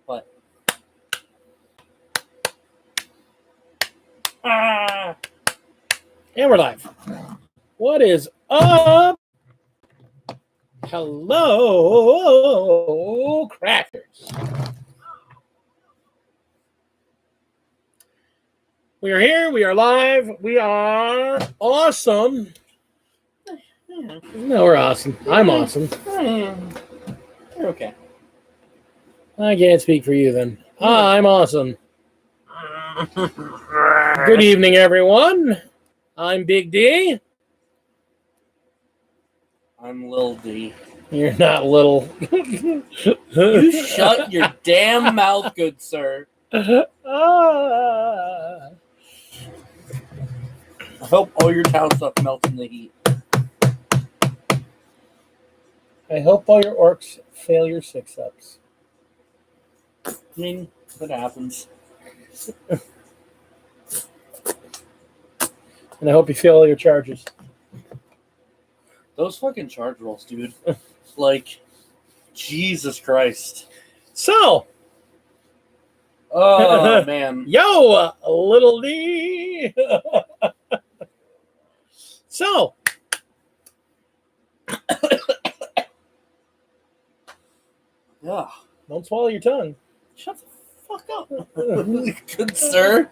What? And we're live. What is up? Hello, crackers. We are here. We are live. We are awesome. No, we're awesome. I'm awesome. You're okay. I can't speak for you then. I'm awesome. Good evening, everyone. I'm Big D. I'm Lil D. You're not little. You shut your damn mouth, good sir. I hope all your town stuff melts in the heat. I hope all your orcs fail your 6-ups. I mean, what happens? And I hope you fail all your charges. Those fucking charge rolls, dude. Like, Jesus Christ. So, Oh, man. yo, little D. So, Yeah. don't swallow your tongue. Shut the fuck up. Good sir.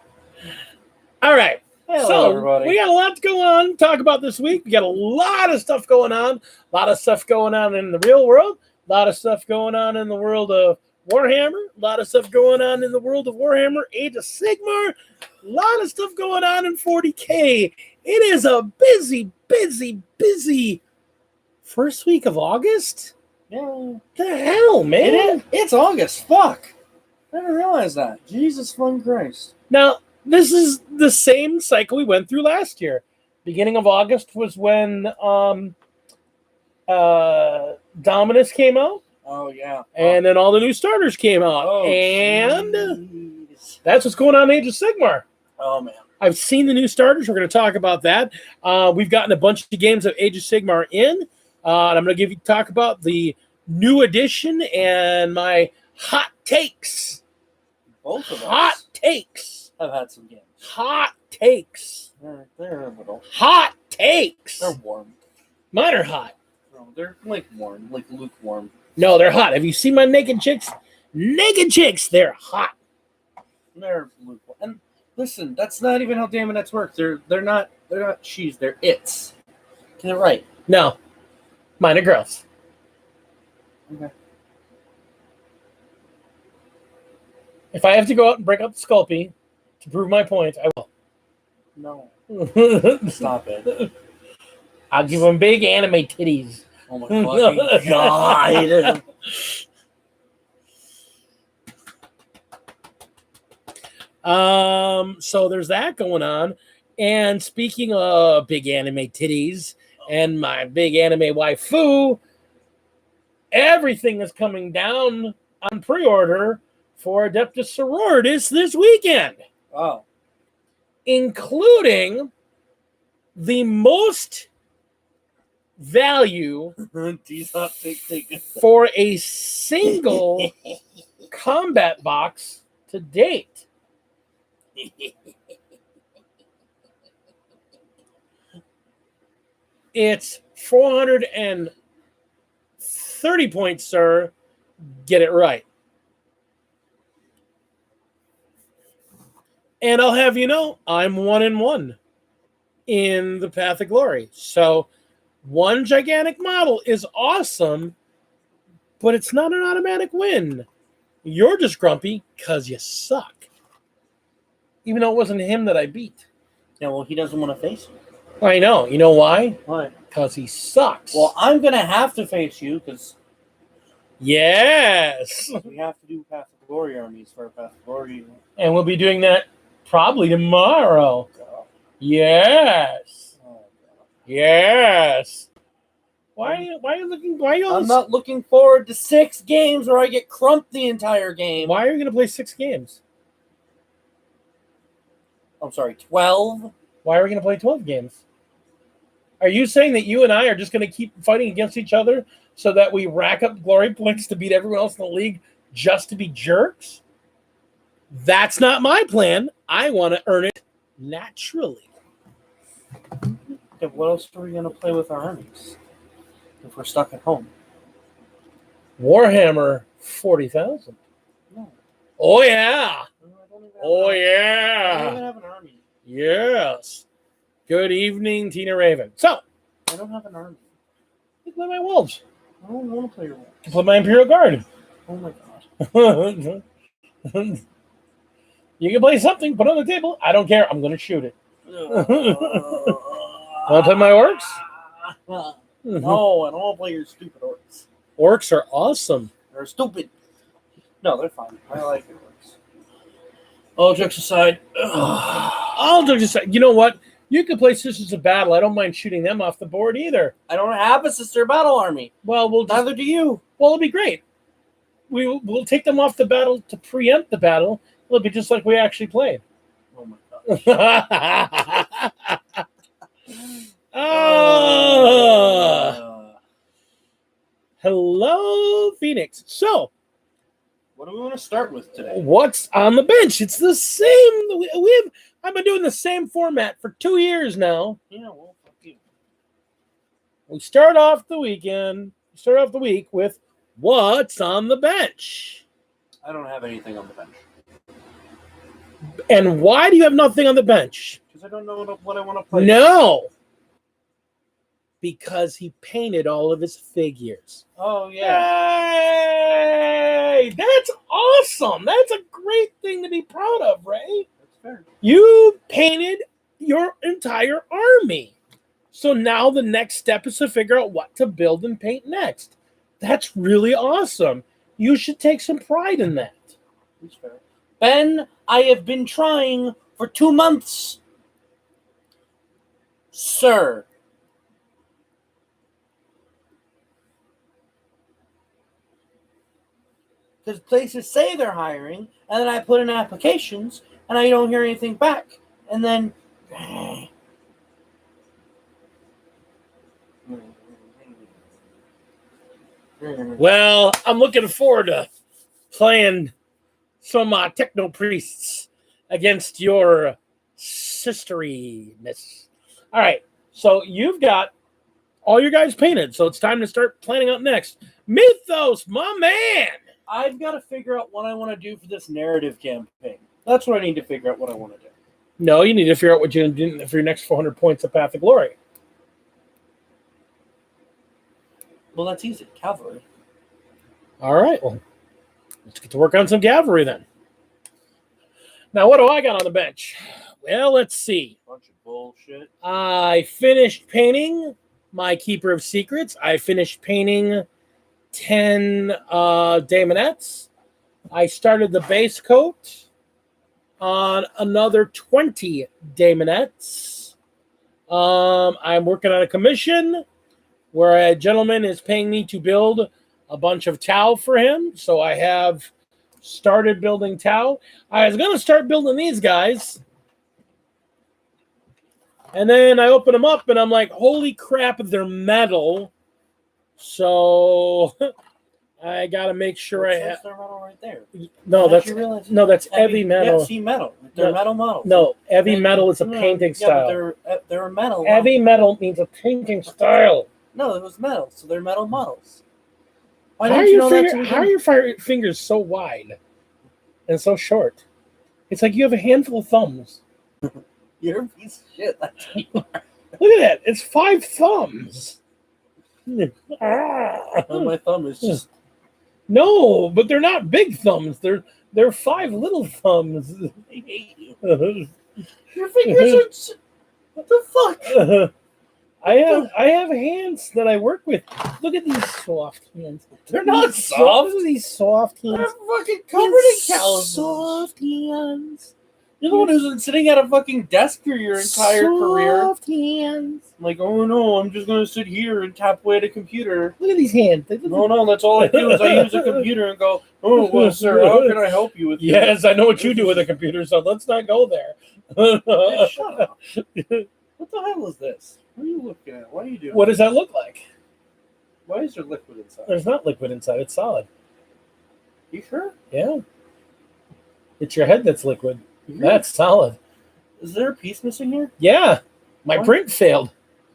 All right. Hello, So, everybody. we got a lot to go on, talk about this week. We got a lot of stuff going on. A lot of stuff going on in the real world. A lot of stuff going on in the world of Warhammer. A lot of stuff going on in the world of Warhammer Age of Sigmar. A lot of stuff going on in 40K. It is a busy first week of August. Yeah. What the hell, man? It is. It's August. Fuck. I didn't realize that. Jesus fucking Christ. Now, this is the same cycle we went through last year. Beginning of August was when Dominus came out. Oh, yeah. And then all the new starters came out. Oh, and jeez. that's what's going on in Age of Sigmar. Oh, man. I've seen the new starters. We're going to talk about that. We've gotten a bunch of games of Age of Sigmar in. And I'm going to talk about the new edition and my hot takes. Both of us. Hot takes. I've had some games. Hot takes. They're little. Hot takes. They're warm. Mine are hot. No, they're like warm, like lukewarm. No, they're hot. Have you seen my naked chicks? Naked chicks, they're hot. They're lukewarm. And listen, that's not even how Damonettes work. They're not she's, they're its. Get it right. No, mine are girls. Okay. If I have to go out and break out the Sculpey to prove my point, I will. No. Stop it. I'll give them big anime titties. Oh my fucking god. So there's that going on. And speaking of big anime titties and my big anime waifu, everything is coming down on pre-order for Adeptus Sororitas this weekend. Oh. Including the most value for a single combat box to date. It's 430 points, sir. Get it right. And I'll have you know, I'm 1-1 in the Path of Glory. So one gigantic model is awesome, but it's not an automatic win. You're just grumpy because you suck. Even though it wasn't him that I beat. Yeah, well, he doesn't want to face you. I know. You know why? Why? Because he sucks. Well, I'm going to have to face you because yes. we have to do Path of Glory armies for Path of Glory. And we'll be doing that probably tomorrow. God. Yes. Oh, God. Yes. Why are you looking? Why are you? I'm not looking forward to 6 games where I get crumped the entire game. Why are you going to play 6 games? I'm sorry, 12? Why are we going to play 12 games? Are you saying that you and I are just going to keep fighting against each other so that we rack up glory points to beat everyone else in the league just to be jerks. That's not my plan. I want to earn it naturally. Okay, what else are we going to play with our armies if we're stuck at home? Warhammer 40,000. No. Oh, yeah. No, I don't even have Oh, I don't yeah. even have an army. Yes. Good evening, Tina Raven. So, I don't have an army. you play my wolves. I don't want to play your wolves. You play my Imperial Guard. Oh my god. You can play something, put it on the table. I don't care. I'm going to shoot it. Want to play my orcs? No, I don't want to play your stupid orcs. Orcs are awesome. They're stupid. No, they're fine. I like your orcs. All jokes aside. All jokes aside, you know what? You could play Sisters of Battle. I don't mind shooting them off the board either. I don't have a sister battle army. Well, Neither do you. Well, it'll be great. We'll take them off the battle to preempt the battle. It'll be just like we actually played. Oh my god. Hello, Phoenix. So, what do we want to start with today? what's on the bench? It's the same. I've been doing the same format for 2 years now. Yeah, well, fuck you. We start off the week with what's on the bench. I don't have anything on the bench. And why do you have nothing on the bench? Because I don't know what I want to play. No. Because he painted all of his figures. Oh, yeah. Yay! That's awesome. That's a great thing to be proud of, Ray. That's fair. You painted your entire army. So now the next step is to figure out what to build and paint next. That's really awesome. You should take some pride in that. That's fair. Ben, I have been trying for 2 months. Sir. Because places say they're hiring, and then I put in applications, and I don't hear anything back. And then... Well, I'm looking forward to playing some techno priests against your sisteryness. All right, so you've got all your guys painted, so it's time to start planning out next. Mythos, my man! I've got to figure out what I want to do for this narrative campaign. That's what I need to figure out what I want to do. No, you need to figure out what you're going to do for your next 400 points of Path of Glory. Well, that's easy. Cavalry. All right, well, let's get to work on some cavalry then. Now, what do I got on the bench? Well, let's see. Bunch of bullshit. I finished painting my Keeper of Secrets. I finished painting 10 Daemonettes. I started the base coat on another 20 Daemonettes. I'm working on a commission where a gentleman is paying me to build a bunch of Tau for him. So I have started building Tau. I was going to start building these guys. And then I open them up and I'm like, holy crap, they're metal. So I got to make sure I have. Their metal right there. No, that's heavy metal. Yeah, see, metal. They're metal models. No, heavy metal is a painting style. But they're metal. Heavy metal means a painting style. No, it was metal, so they're metal models. Why How don't are you know that? how are your fingers so wide and so short? It's like you have a handful of thumbs. You're a piece of shit. That's what you are. Look at that. It's 5 thumbs. Well, my thumb is just... No, but they're not big thumbs. They're 5 little thumbs. I hate you. Your fingers are... What the fuck? I have hands that I work with. Look at these soft hands. They're not soft. Look at these soft hands. They're fucking covered in calluses. Soft hands. You're the one who's been sitting at a fucking desk for your entire career. Soft hands. I'm like, oh no, I'm just gonna sit here and tap away at a computer. Look at these hands. No, that's all I do is I use a computer and go, oh, well, sir, how can I help you with this? Yes, I know what you do with a computer, so let's not go there. Yeah, shut up. What the hell is this? What are you looking at? What are you doing? What does that look like? Why is there liquid inside? There's not liquid inside. It's solid. You sure? Yeah. It's your head that's liquid. Mhm. That's solid. Is there a piece missing here? Yeah. My What? print failed.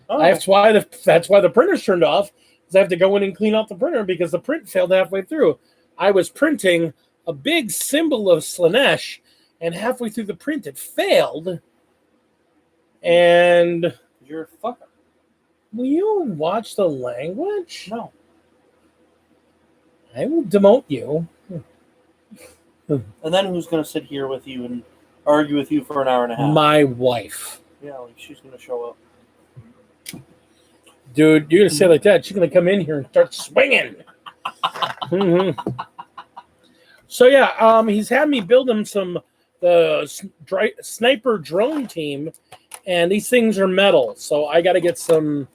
Oh. That's why the printer's turned off. Because I have to go in and clean out the printer because the print failed halfway through. I was printing a big symbol of Slanesh, and halfway through the print it failed. And You're a fucker. will you watch the language? No. I will demote you. And then who's going to sit here with you and argue with you for an hour and a half? My wife. Yeah, like she's going to show up. Dude, you're going to say it like that. She's going to come in here and start swinging. So, yeah, he's had me build him the sniper drone team, and these things are metal. So I got to get some.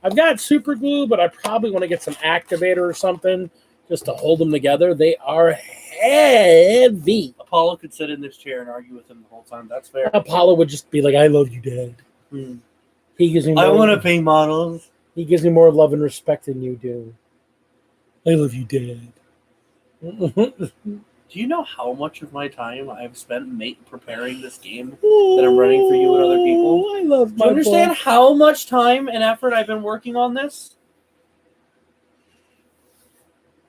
I've got super glue, but I probably want to get some activator or something just to hold them together. They are heavy. Apollo could sit in this chair and argue with him the whole time. That's fair. Apollo would just be like, "I love you, Dad." He gives me. I want to paint models. He gives me more love and respect than you do. I love you, Dad. Do you know how much of my time I've spent preparing this game that I'm running for you and other people? I love Do you understand how much time and effort I've been working on this?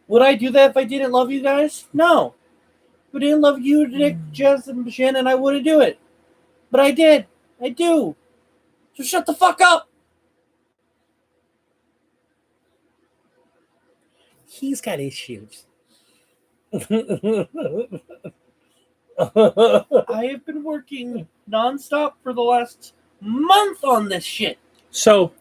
Would I do that if I didn't love you guys? No. If I didn't love you, Nick, Jess, and Shannon, I wouldn't do it. But I did. I do. So shut the fuck up. He's got issues. I have been working nonstop for the last month on this shit. So,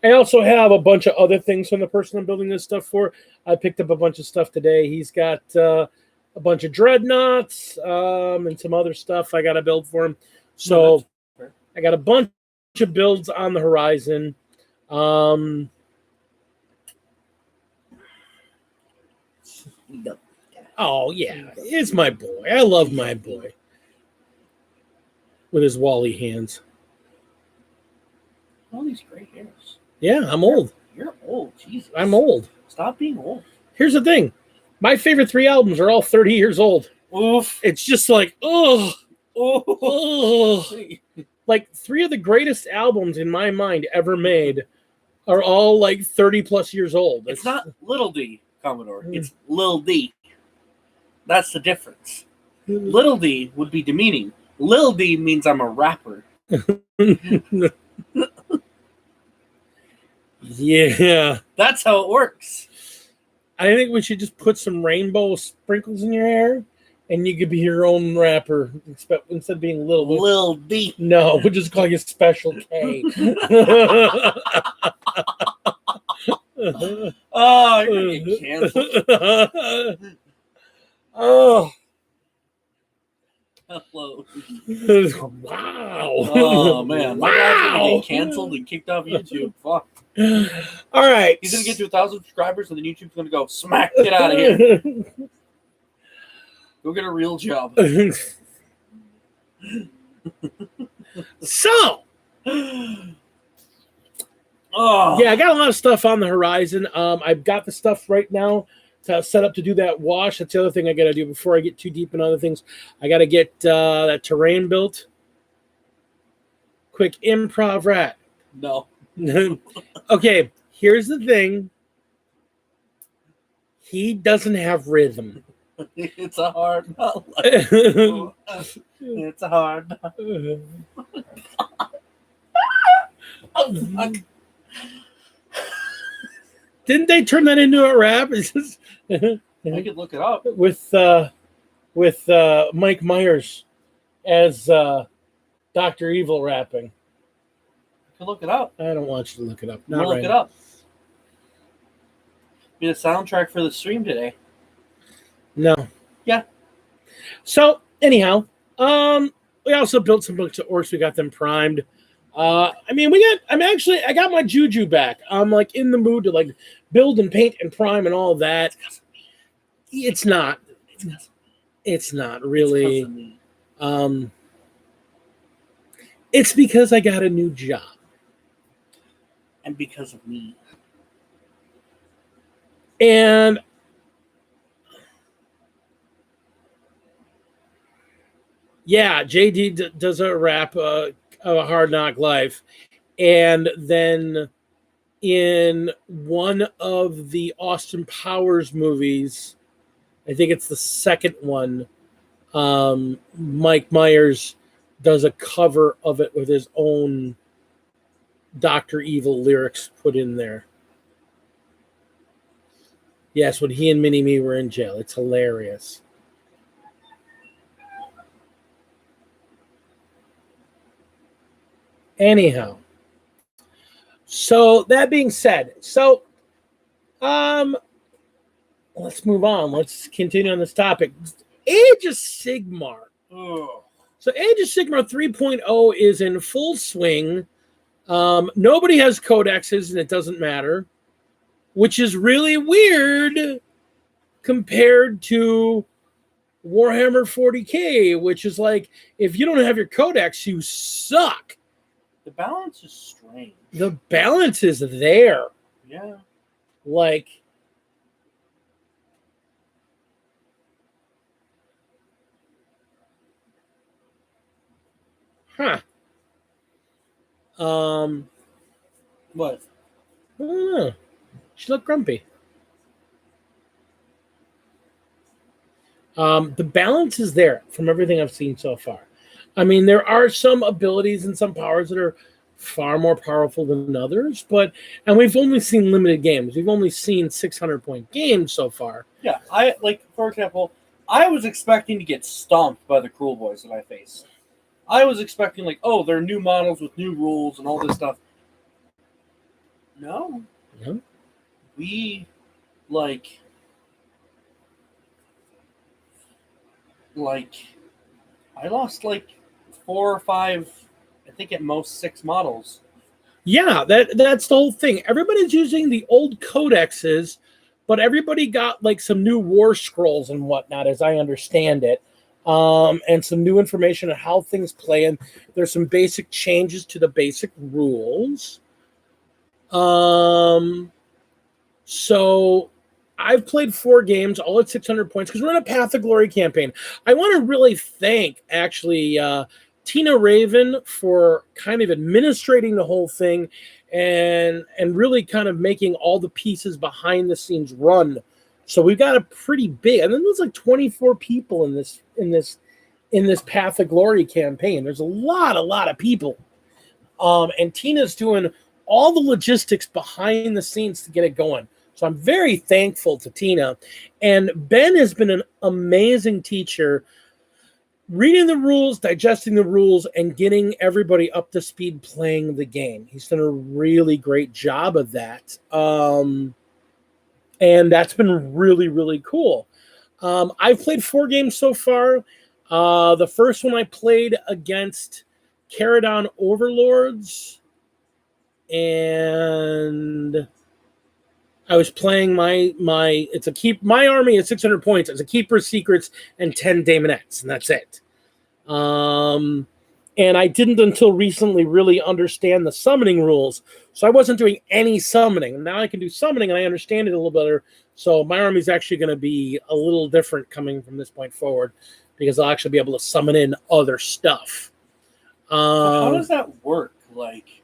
I also have a bunch of other things from the person I'm building this stuff for. I picked up a bunch of stuff today. He's got a bunch of dreadnoughts and some other stuff I got to build for him. So, I got a bunch of builds on the horizon. Oh, yeah. It's my boy. I love my boy. With his Wally hands. All these gray hairs. Yeah, I'm old. You're old. Jesus. I'm old. Stop being old. Here's the thing. My favorite 3 albums are all 30 years old. Oof. It's just like, like 3 of the greatest albums in my mind ever made are all like 30 plus years old. It's not Little D, Commodore. It's Lil D. That's the difference. Little D would be demeaning. Lil D means I'm a rapper. Yeah. That's how it works. I think we should just put some rainbow sprinkles in your hair and you could be your own rapper instead of being Lil D. No, we'll just call you Special K. Oh, you're going to get canceled. Oh. Hello. Wow. Oh, man. Wow. My guy's going to get canceled and kicked off YouTube. Fuck. All right. He's going to get to 1,000 subscribers and then YouTube's going to go, smack, get out of here. Go get a real job. So. Oh. Yeah, I got a lot of stuff on the horizon. I've got the stuff right now to set up to do that wash. That's the other thing I got to do before I get too deep in other things. I got to get that terrain built. Quick improv rat. No. Okay, here's the thing. He doesn't have rhythm. It's a hard life. It's a hard Oh, fuck. Didn't they turn that into a rap? I could look it up. With Mike Myers as Dr. Evil rapping. I could look it up. I don't want you to look it up. Not look it up. Be the soundtrack for the stream today. No. Yeah. So anyhow, we also built some books of orcs. We got them primed. I got my juju back. I'm like in the mood to like build and paint and prime and all of that. It's not really. It's because I got a new job. And because of me. And Yeah, JD does a rap of a Hard Knock Life, and then in one of the Austin Powers movies, I think it's the second one, Mike Myers does a cover of it with his own Dr. Evil lyrics put in there. Yes, when he and Mini Me were in jail. It's hilarious. Anyhow, so that being said, let's move on. Let's continue on this topic. Age of Sigmar. Ugh. So Age of Sigmar 3.0 is in full swing. Nobody has codexes, and it doesn't matter, which is really weird compared to Warhammer 40K, which is like, if you don't have your codex, you suck. The balance is strange. The balance is there. Yeah. Like, huh. What? I don't know. She looked grumpy. The balance is there from everything I've seen so far. I mean, there are some abilities and some powers that are far more powerful than others, and we've only seen limited games. We've only seen 600-point games so far. Yeah, for example, I was expecting to get stomped by the Cruel Boys that I faced. I was expecting, like, oh, they're new models with new rules and all this stuff. No. No. We, like, I lost, like, 4 or 5, I think at most 6 models. Yeah, that's the whole thing. Everybody's using the old codexes, but everybody got, like, some new war scrolls and whatnot, as I understand it. And some new information on how things play, and there's some basic changes to the basic rules. So I've played 4 games, all at 600 points, because we're in a Path of Glory campaign. I want to really thank, actually, Tina Raven for kind of administrating the whole thing and really kind of making all the pieces behind the scenes run. So we've got a pretty big, and then there's like 24 people in this Path of Glory campaign. There's a lot of people. And Tina's doing all the logistics behind the scenes to get it going. So I'm very thankful to Tina. And Ben has been an amazing teacher, reading the rules, digesting the rules, and getting everybody up to speed playing the game. He's done a really great job of that. And that's been really, really cool. I've played 4 games so far. The first one I played against Caradon Overlords, and I was playing my army at 600 points as a Keeper's Secrets and 10 Daemonettes, and that's it. And I didn't until recently really understand the summoning rules, so I wasn't doing any summoning. Now I can do summoning, and I understand it a little better. So my army is actually going to be a little different coming from this point forward, because I'll actually be able to summon in other stuff. So how does that work? Like,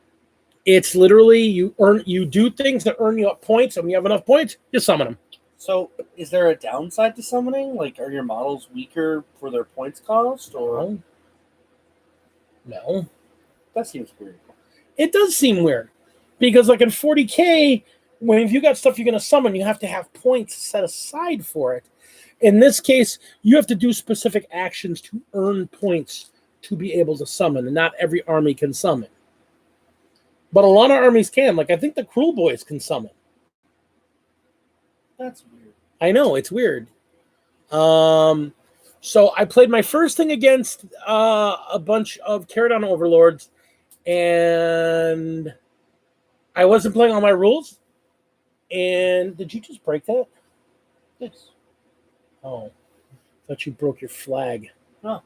it's literally you do things that earn you up points, and when you have enough points, you summon them. So is there a downside to summoning? Like, are your models weaker for their points cost, or no? That seems weird. It does seem weird, because like in 40K, if you got stuff you're going to summon, you have to have points set aside for it. In this case, you have to do specific actions to earn points to be able to summon, and not every army can summon. But a lot of armies can. Like, I think the Cruel Boys can summon. That's weird. I know, it's weird. So I played my first thing against a bunch of Caradon Overlords, and I wasn't playing all my rules. And did you just break that? Yes. Oh, I thought you broke your flag. Oh.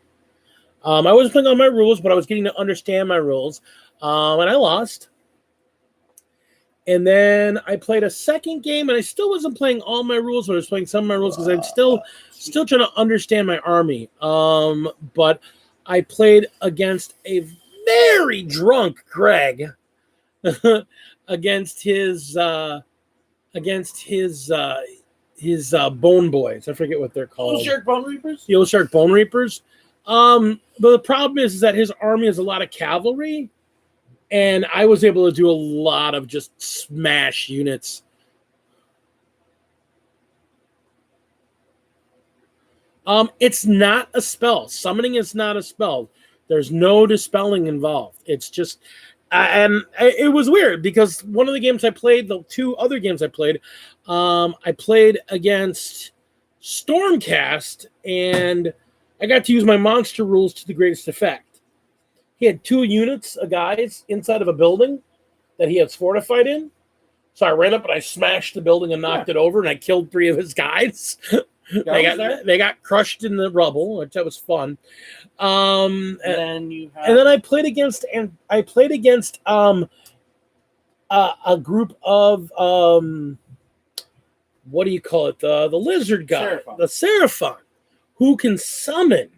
I wasn't playing all my rules, but I was getting to understand my rules. And I lost. And then I played a second game, and I still wasn't playing all my rules, but I was playing some of my rules because I'm still trying to understand my army. But I played against a very drunk Greg against his Bone Boys. I forget what they're called. Old Shark Bone Reapers? The Old Shark Bone Reapers. But the problem is that his army has a lot of cavalry, and I was able to do a lot of just smash units. It's not a spell. Summoning is not a spell. There's no dispelling involved. It's just, and it was weird because one of the games I played, the two other games I played against Stormcast, and I got to use my monster rules to the greatest effect. He had 2 units of guys inside of a building that he had fortified in. So I ran up and I smashed the building and knocked it over, and I killed 3 of his guys. They got crushed in the rubble, which that was fun. And then I played against a group of what do you call it? The lizard guy, the Seraphon, who can summon.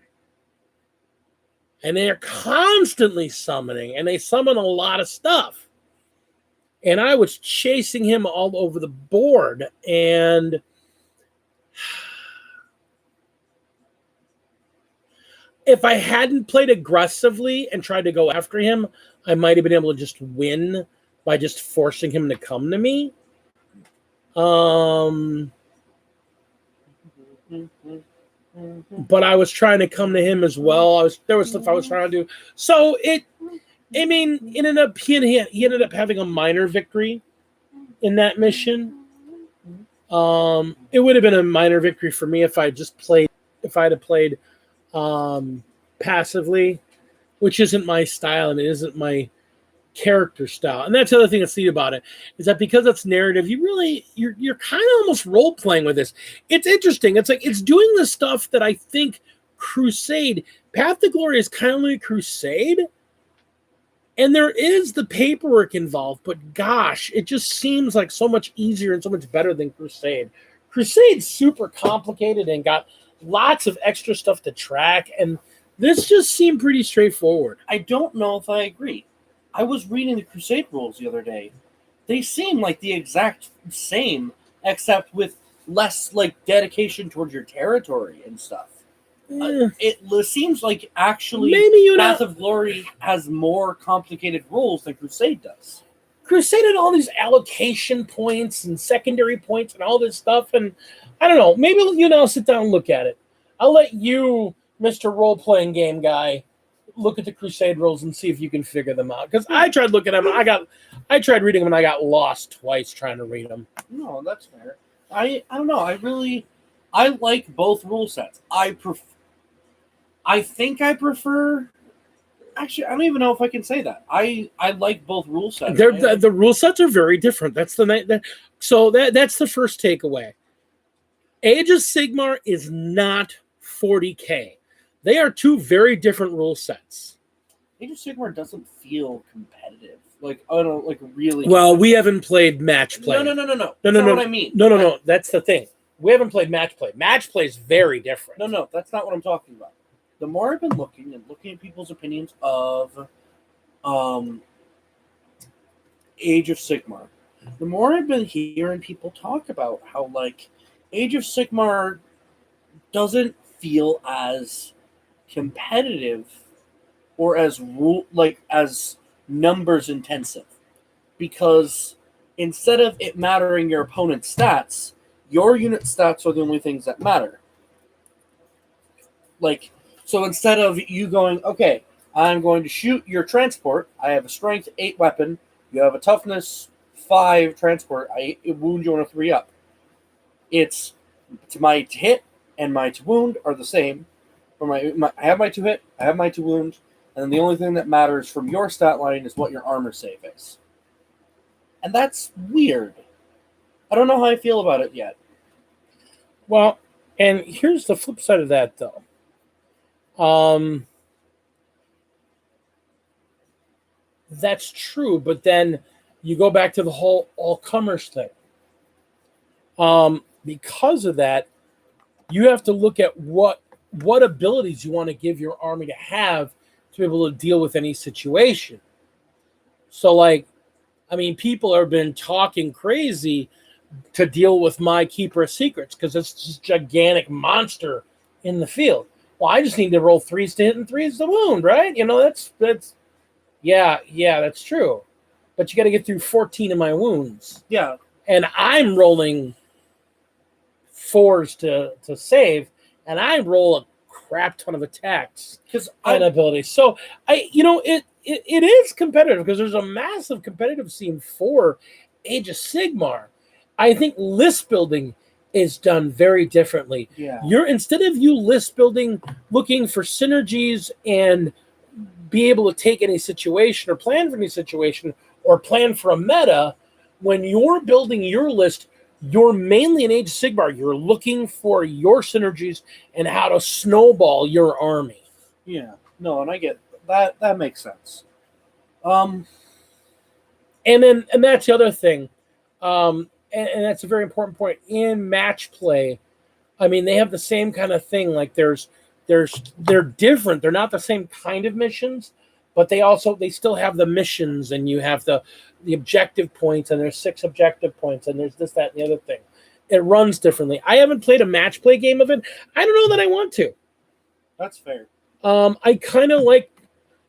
And they're constantly summoning, and they summon a lot of stuff. And I was chasing him all over the board, and if I hadn't played aggressively and tried to go after him, I might have been able to just win by just forcing him to come to me. But I was trying to come to him as well. There was stuff I was trying to do. So he ended up having a minor victory in that mission. It would have been a minor victory for me if I had played passively, which isn't my style and it isn't my character style. And that's the other thing that's neat about it, is that because it's narrative, you're kind of almost role playing with this. It's interesting. It's like it's doing the stuff that I think Path to Glory is kind of like Crusade, and there is the paperwork involved, but gosh, it just seems like so much easier and so much better than Crusade. Crusade's super complicated and got lots of extra stuff to track, and this just seemed pretty straightforward. I don't know if I agree. I was reading the Crusade rules the other day. They seem like the exact same, except with less like dedication towards your territory and stuff. It seems like actually Path of Glory has more complicated rules than Crusade does. Crusade had all these allocation points and secondary points and all this stuff, and I don't know. Maybe I'll sit down and look at it. I'll let you, Mr. Role-Playing Game Guy, look at the Crusade rules and see if you can figure them out. Because I tried looking at them, I tried reading them, and I got lost twice trying to read them. No, that's fair. I don't know. I like both rule sets. I think I prefer. Actually, I don't even know if I can say that. I like both rule sets. The rule sets are very different. That's the first takeaway. Age of Sigmar is not 40K. They are 2 very different rule sets. Age of Sigmar doesn't feel competitive. Really. Well, we haven't played match play. No. That's not what I mean. No. That's the thing. We haven't played match play. Match play is very different. No. That's not what I'm talking about. The more I've been looking at people's opinions of Age of Sigmar, the more I've been hearing people talk about how Age of Sigmar doesn't feel as competitive or as numbers intensive, because instead of it mattering your opponent's stats, your unit stats are the only things that matter. So instead of you going, okay, I'm going to shoot your transport, I have a strength 8 weapon, you have a toughness 5 transport, I wound you on a 3-up. It's to my to hit and my to wound are the same. I have my 2 hit, I have my 2 wound, and then the only thing that matters from your stat line is what your armor save is. And that's weird. I don't know how I feel about it yet. Well, and here's the flip side of that, though. That's true, but then you go back to the whole all-comers thing. Because of that, you have to look at what what abilities you want to give your army to have to be able to deal with any situation. So, like, I mean, people have been talking crazy to deal with my Keeper of Secrets because it's this gigantic monster in the field. Well, I just need to roll 3s to hit and 3s to wound, right? You know, that's yeah, that's true. But you got to get through 14 of my wounds. Yeah. And I'm rolling 4s to save, and I roll a crap ton of attacks and abilities. So it is competitive because there's a massive competitive scene for Age of Sigmar. I think list building is done very differently. Yeah. Instead of you list building, looking for synergies and be able to take any situation or plan for any situation or plan for a meta, when you're building your list, you're mainly in Age of Sigmar. You're looking for your synergies and how to snowball your army. Yeah. No, and I get that. That makes sense. And that's the other thing. And that's a very important point in match play. I mean, they have the same kind of thing. Like they're different. They're not the same kind of missions, but they still have the missions, and you have the objective points, and there's 6 objective points, and there's this, that, and the other thing. It runs differently. I haven't played a match play game of it. I don't know that I want to. That's fair. I kind of like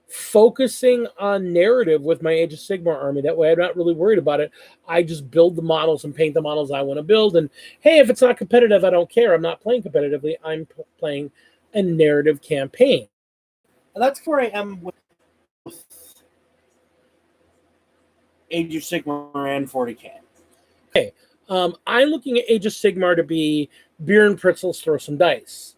focusing on narrative with my Age of Sigmar army. That way I'm not really worried about it. I just build the models and paint the models I want to build. And hey, if it's not competitive, I don't care. I'm not playing competitively. I'm playing a narrative campaign. And that's where I am with Age of Sigmar and 40K. Okay. I'm looking at Age of Sigmar to be beer and pretzels, throw some dice.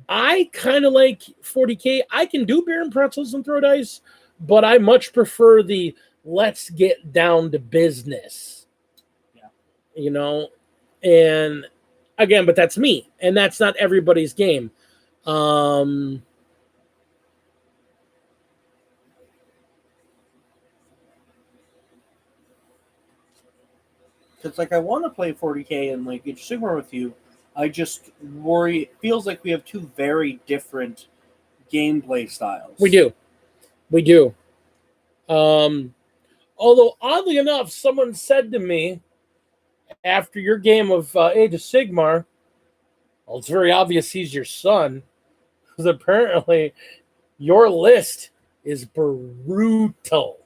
I kind of like 40K. I can do beer and pretzels and throw dice, but I much prefer the let's get down to business. Yeah. You know, and again, but that's me, and that's not everybody's game. It's like I want to play 40K and like Age of Sigmar with you. I just worry. It feels like we have 2 very different gameplay styles. We do. Although oddly enough, someone said to me after your game of Age of Sigmar, well, it's very obvious he's your son, because apparently your list is brutal.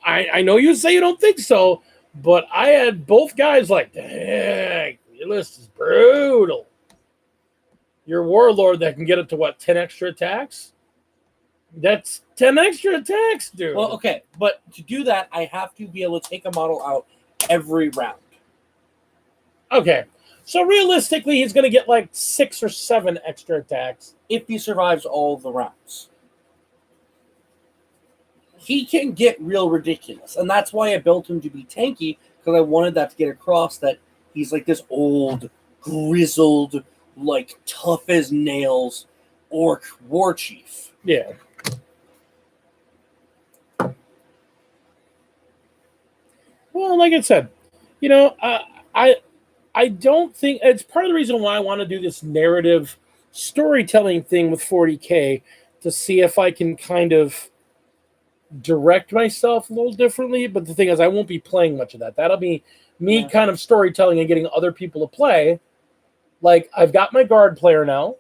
I know you say you don't think so, but I had both guys like, dang, your list is brutal. Your warlord that can get it to what, 10 extra attacks? That's 10 extra attacks, dude. Well, okay, but to do that, I have to be able to take a model out every round. Okay, so realistically, he's going to get like 6 or 7 extra attacks. If he survives all the rounds. He can get real ridiculous, and that's why I built him to be tanky, because I wanted that to get across that he's like this old, grizzled, like tough as nails orc war chief. Yeah. Well, like I said, you know, I don't think it's part of the reason why I want to do this narrative storytelling thing with 40K to see if I can kind of direct myself a little differently. But the thing is, I won't be playing much of that. That'll be me kind of storytelling and getting other people to play. Like, I've got my guard player now.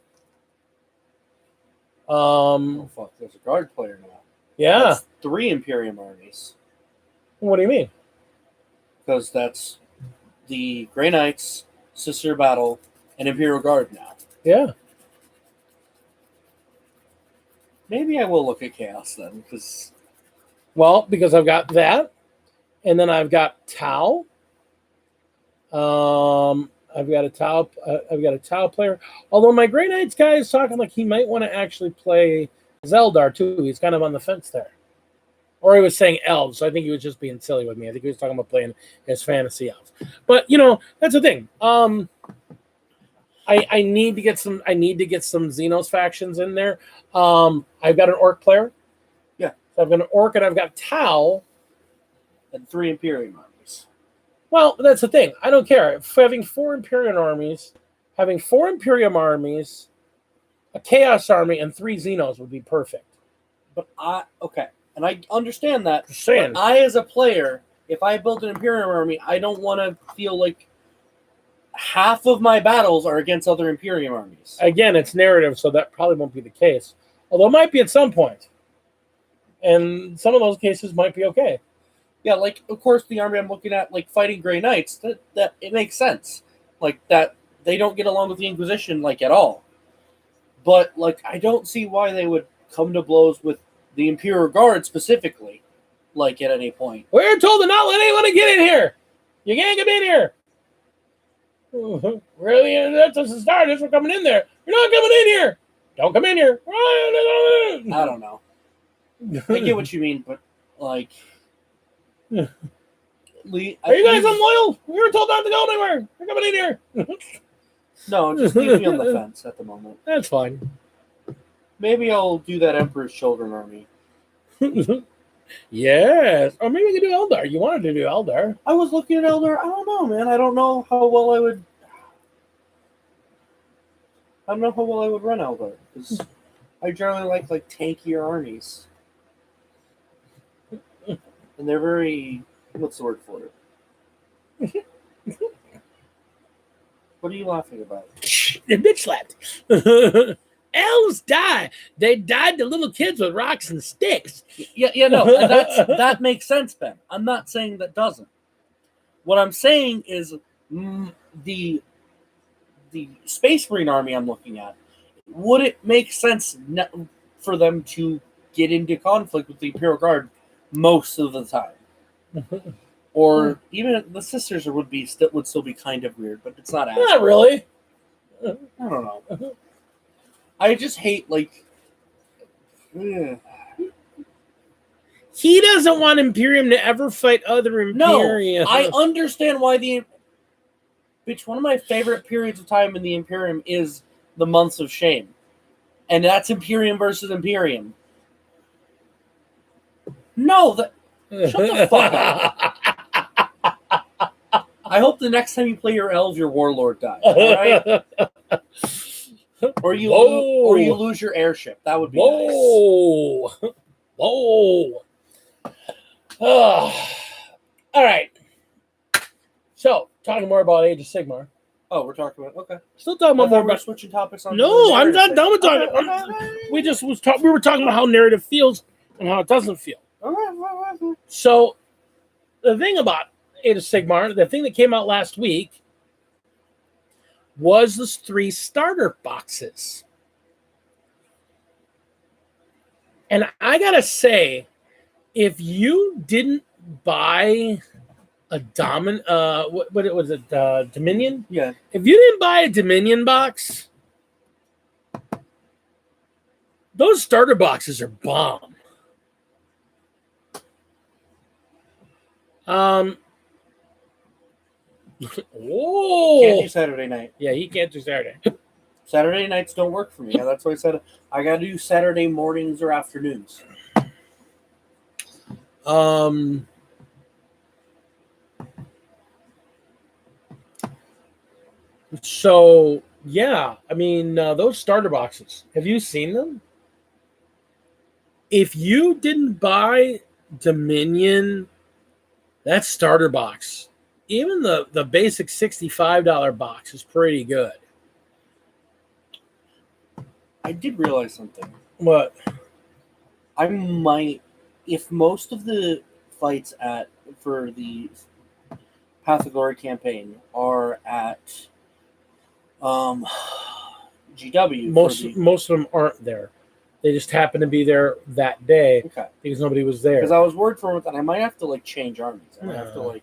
Oh, fuck, there's a guard player now. Yeah. That's 3 Imperium armies. What do you mean? Because that's the Grey Knights, Sister Battle, and Imperial Guard now. Yeah. Maybe I will look at Chaos then, because... Well, because I've got that, and then I've got Tau. I've got a Tau player. Although my Grey Knights guy is talking like he might want to actually play Zeldar too. He's kind of on the fence there. Or he was saying elves, so I think he was just being silly with me. I think he was talking about playing his fantasy elves. But you know, that's the thing. I need to get some Xenos factions in there. I've got an orc player. Yeah. So I've got an orc and I've got Tau. And 3 Imperium armies. Well, that's the thing. I don't care. Having 4 Imperial armies Having 4 Imperium armies, a Chaos army, and 3 Xenos would be perfect. But and I understand that. Just saying. But I, as a player, if I build an Imperium army, I don't want to feel like half of my battles are against other Imperium armies. Again, it's narrative, so that probably won't be the case. Although it might be at some point. And some of those cases might be okay. Yeah, like, of course, the army I'm looking at, like, fighting Grey Knights, that it makes sense. Like, that they don't get along with the Inquisition, like, at all. But, like, I don't see why they would come to blows with the Imperial Guard specifically, like, at any point. We're told to not let anyone get in here. You can't come in here. Really? That's the start. We're coming in there. You're not coming in here. Don't come in here. I don't know. I get what you mean, but, like... Are you guys unloyal? We were told not to go anywhere. You're coming in here. No, just leave me on the fence at the moment. That's fine. Maybe I'll do that Emperor's Children army. Yes. Or maybe you could do Eldar. You wanted to do Eldar. I was looking at Eldar. I don't know, man. I don't know how well I would run Eldar. Because I generally like tankier armies. And they're very... What's the word for it? What are you laughing about? The bitch slapped. Elves die. They died to little kids with rocks and sticks. Yeah, no. That makes sense, Ben. I'm not saying that doesn't. What I'm saying is the Space Marine army I'm looking at, would it make sense for them to get into conflict with the Imperial Guard most of the time? Or even the Sisters would still be kind of weird, but it's not as Not really. I don't know. I just hate ugh. He doesn't want Imperium to ever fight other Imperium. No, I understand why one of my favorite periods of time in the Imperium is the Months of Shame. And that's Imperium versus Imperium. No, shut the fuck up. I hope the next time you play your elves, your warlord dies. All right? Or you lose your airship. That would be nice. Whoa. All right. So, talking more about Age of Sigmar. Oh, we're talking about Still talking about more about switching topics on. No, I'm not done with talking. Okay. We were talking about how narrative feels and how it doesn't feel. Okay. So, the thing about Age of Sigmar, the thing that came out last week was the 3 starter boxes. And I gotta say, if you didn't buy a Dominion? Yeah. If you didn't buy a Dominion box, those starter boxes are bomb. Whoa! Can't do Saturday night. Yeah, he can't do Saturday. Saturday nights don't work for me. Yeah, that's why I said I got to do Saturday mornings or afternoons. So yeah, I mean those starter boxes. Have you seen them? If you didn't buy Dominion, that starter box, even the basic $65 box is pretty good. I did realize something. What? I might, if most of the fights for the Path of Glory campaign are at GW. Most of them aren't there. They just happen to be there that day because nobody was there. Because I was worried for a moment that I might have to change armies. I might have to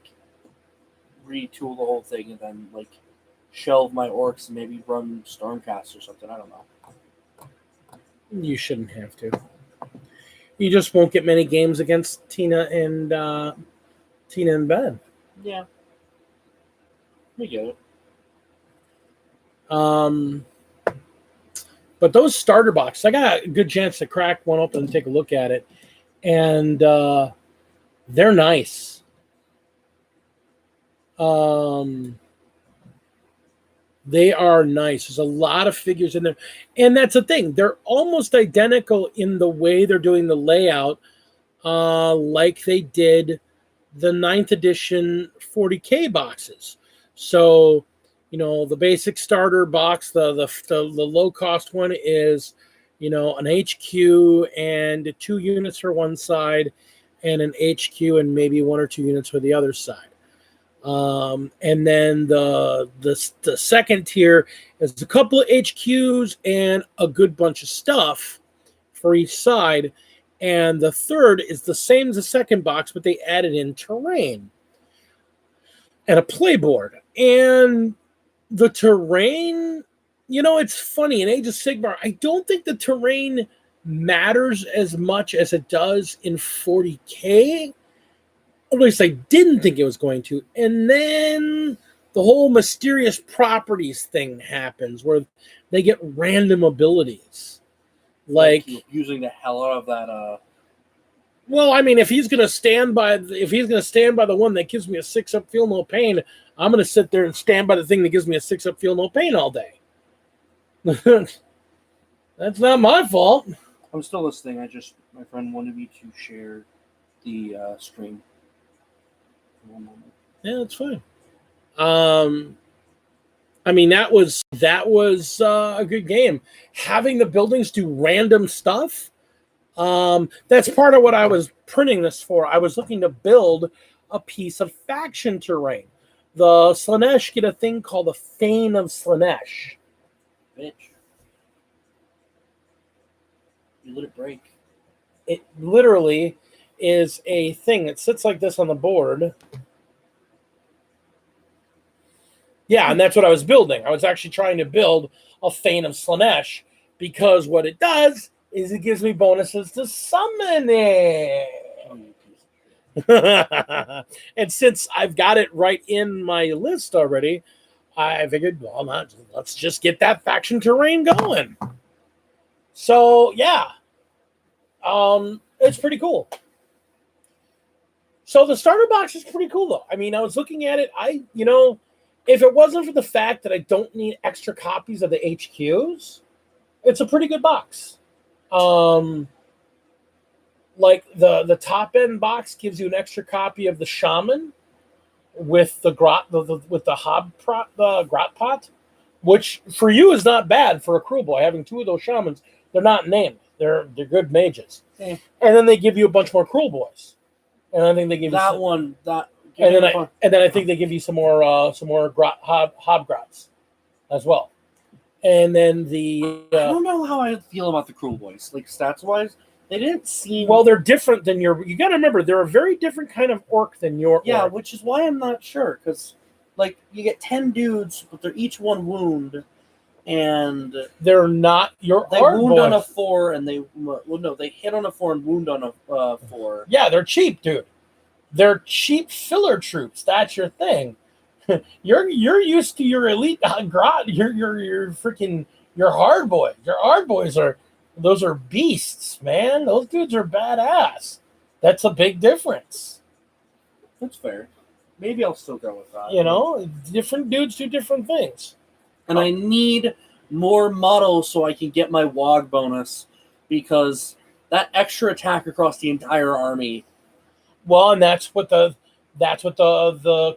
retool the whole thing and then shelve my orcs and maybe run Stormcast or something. I don't know. You shouldn't have to. You just won't get many games against Tina and Ben. Yeah. We get it. But those starter boxes, I got a good chance to crack one open and take a look at it. And they're nice. They are nice. There's a lot of figures in there. And that's the thing. They're almost identical in the way they're doing the layout, like they did the 9th edition 40K boxes. So, the basic starter box, the low cost one is, an HQ and 2 units for one side, and an HQ and maybe 1 or 2 units for the other side. And then the second tier is a couple of HQs and a good bunch of stuff for each side. And the third is the same as the second box, but they added in terrain and a playboard. And the terrain, it's funny. In Age of Sigmar, I don't think the terrain matters as much as it does in 40K. At least I didn't think it was going to. And then the whole mysterious properties thing happens where they get random abilities. Like using the hell out of that. Well, I mean, if he's gonna stand by the one that gives me a 6-up feel no pain, I'm gonna sit there and stand by the thing that gives me a 6-up feel no pain all day. That's not my fault. I'm still listening. My friend wanted me to share the stream. Yeah, that's fine. I mean, that was a good game. Having the buildings do random stuff. That's part of what I was printing this for. I was looking to build a piece of faction terrain. The Slaanesh get a thing called the Fane of Slaanesh. Bitch. You let it break. It literally is a thing that sits like this on the board. Yeah, and that's what I was building. I was actually trying to build a Fane of Slaanesh because what it does is it gives me bonuses to summon it. And since I've got it right in my list already, I figured, let's just get that faction terrain going. So, yeah. It's pretty cool. So the starter box is pretty cool, though. I mean, I was looking at it. If it wasn't for the fact that I don't need extra copies of the HQs, it's a pretty good box. Like the top end box gives you an extra copy of the Shaman with the grot with the grot pot, which for you is not bad for a crew boy. Having 2 of those Shamans, they're not named. They're good mages. And then they give you a bunch more crew boys. And I think they give that you one that. And then I think they give you some more hobgrots as well. And then I don't know how I feel about the Cruel Boys. Like stats wise, they didn't seem they're different than your. You got to remember they're a very different kind of orc than your. Yeah, orc. which is why I'm not sure because like you get 10 dudes, but they're each 1 wound, and they're not your. They wound on a 4, and they hit on a 4 and wound on a 4. Yeah, they're cheap, dude. They're cheap filler troops. That's your thing. You're used to your elite grot. You're freaking your hard boy. Your hard boys are beasts, man. Those dudes are badass. That's a big difference. That's fair. Maybe I'll still go with that. Different dudes do different things. And I need more models so I can get my WOG bonus because that extra attack across the entire army. Well, and that's what the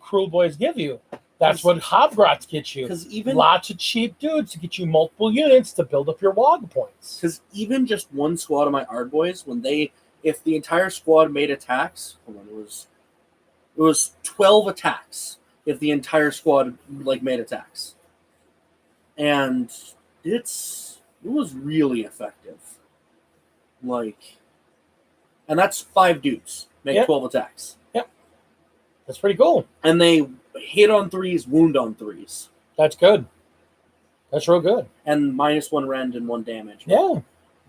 Cruel Boys give you. That's what Hobgrots get you. Because even lots of cheap dudes to get you multiple units to build up your WOG points. Because even just 1 squad of my Ard Boys, if the entire squad made attacks, it was 12 attacks if the entire squad made attacks, and it was really effective. And that's 5 dudes. Make 12 attacks. Yep. That's pretty cool. And they hit on 3s, wound on 3s. That's good. That's real good. And -1 rend and 1 damage. Yeah.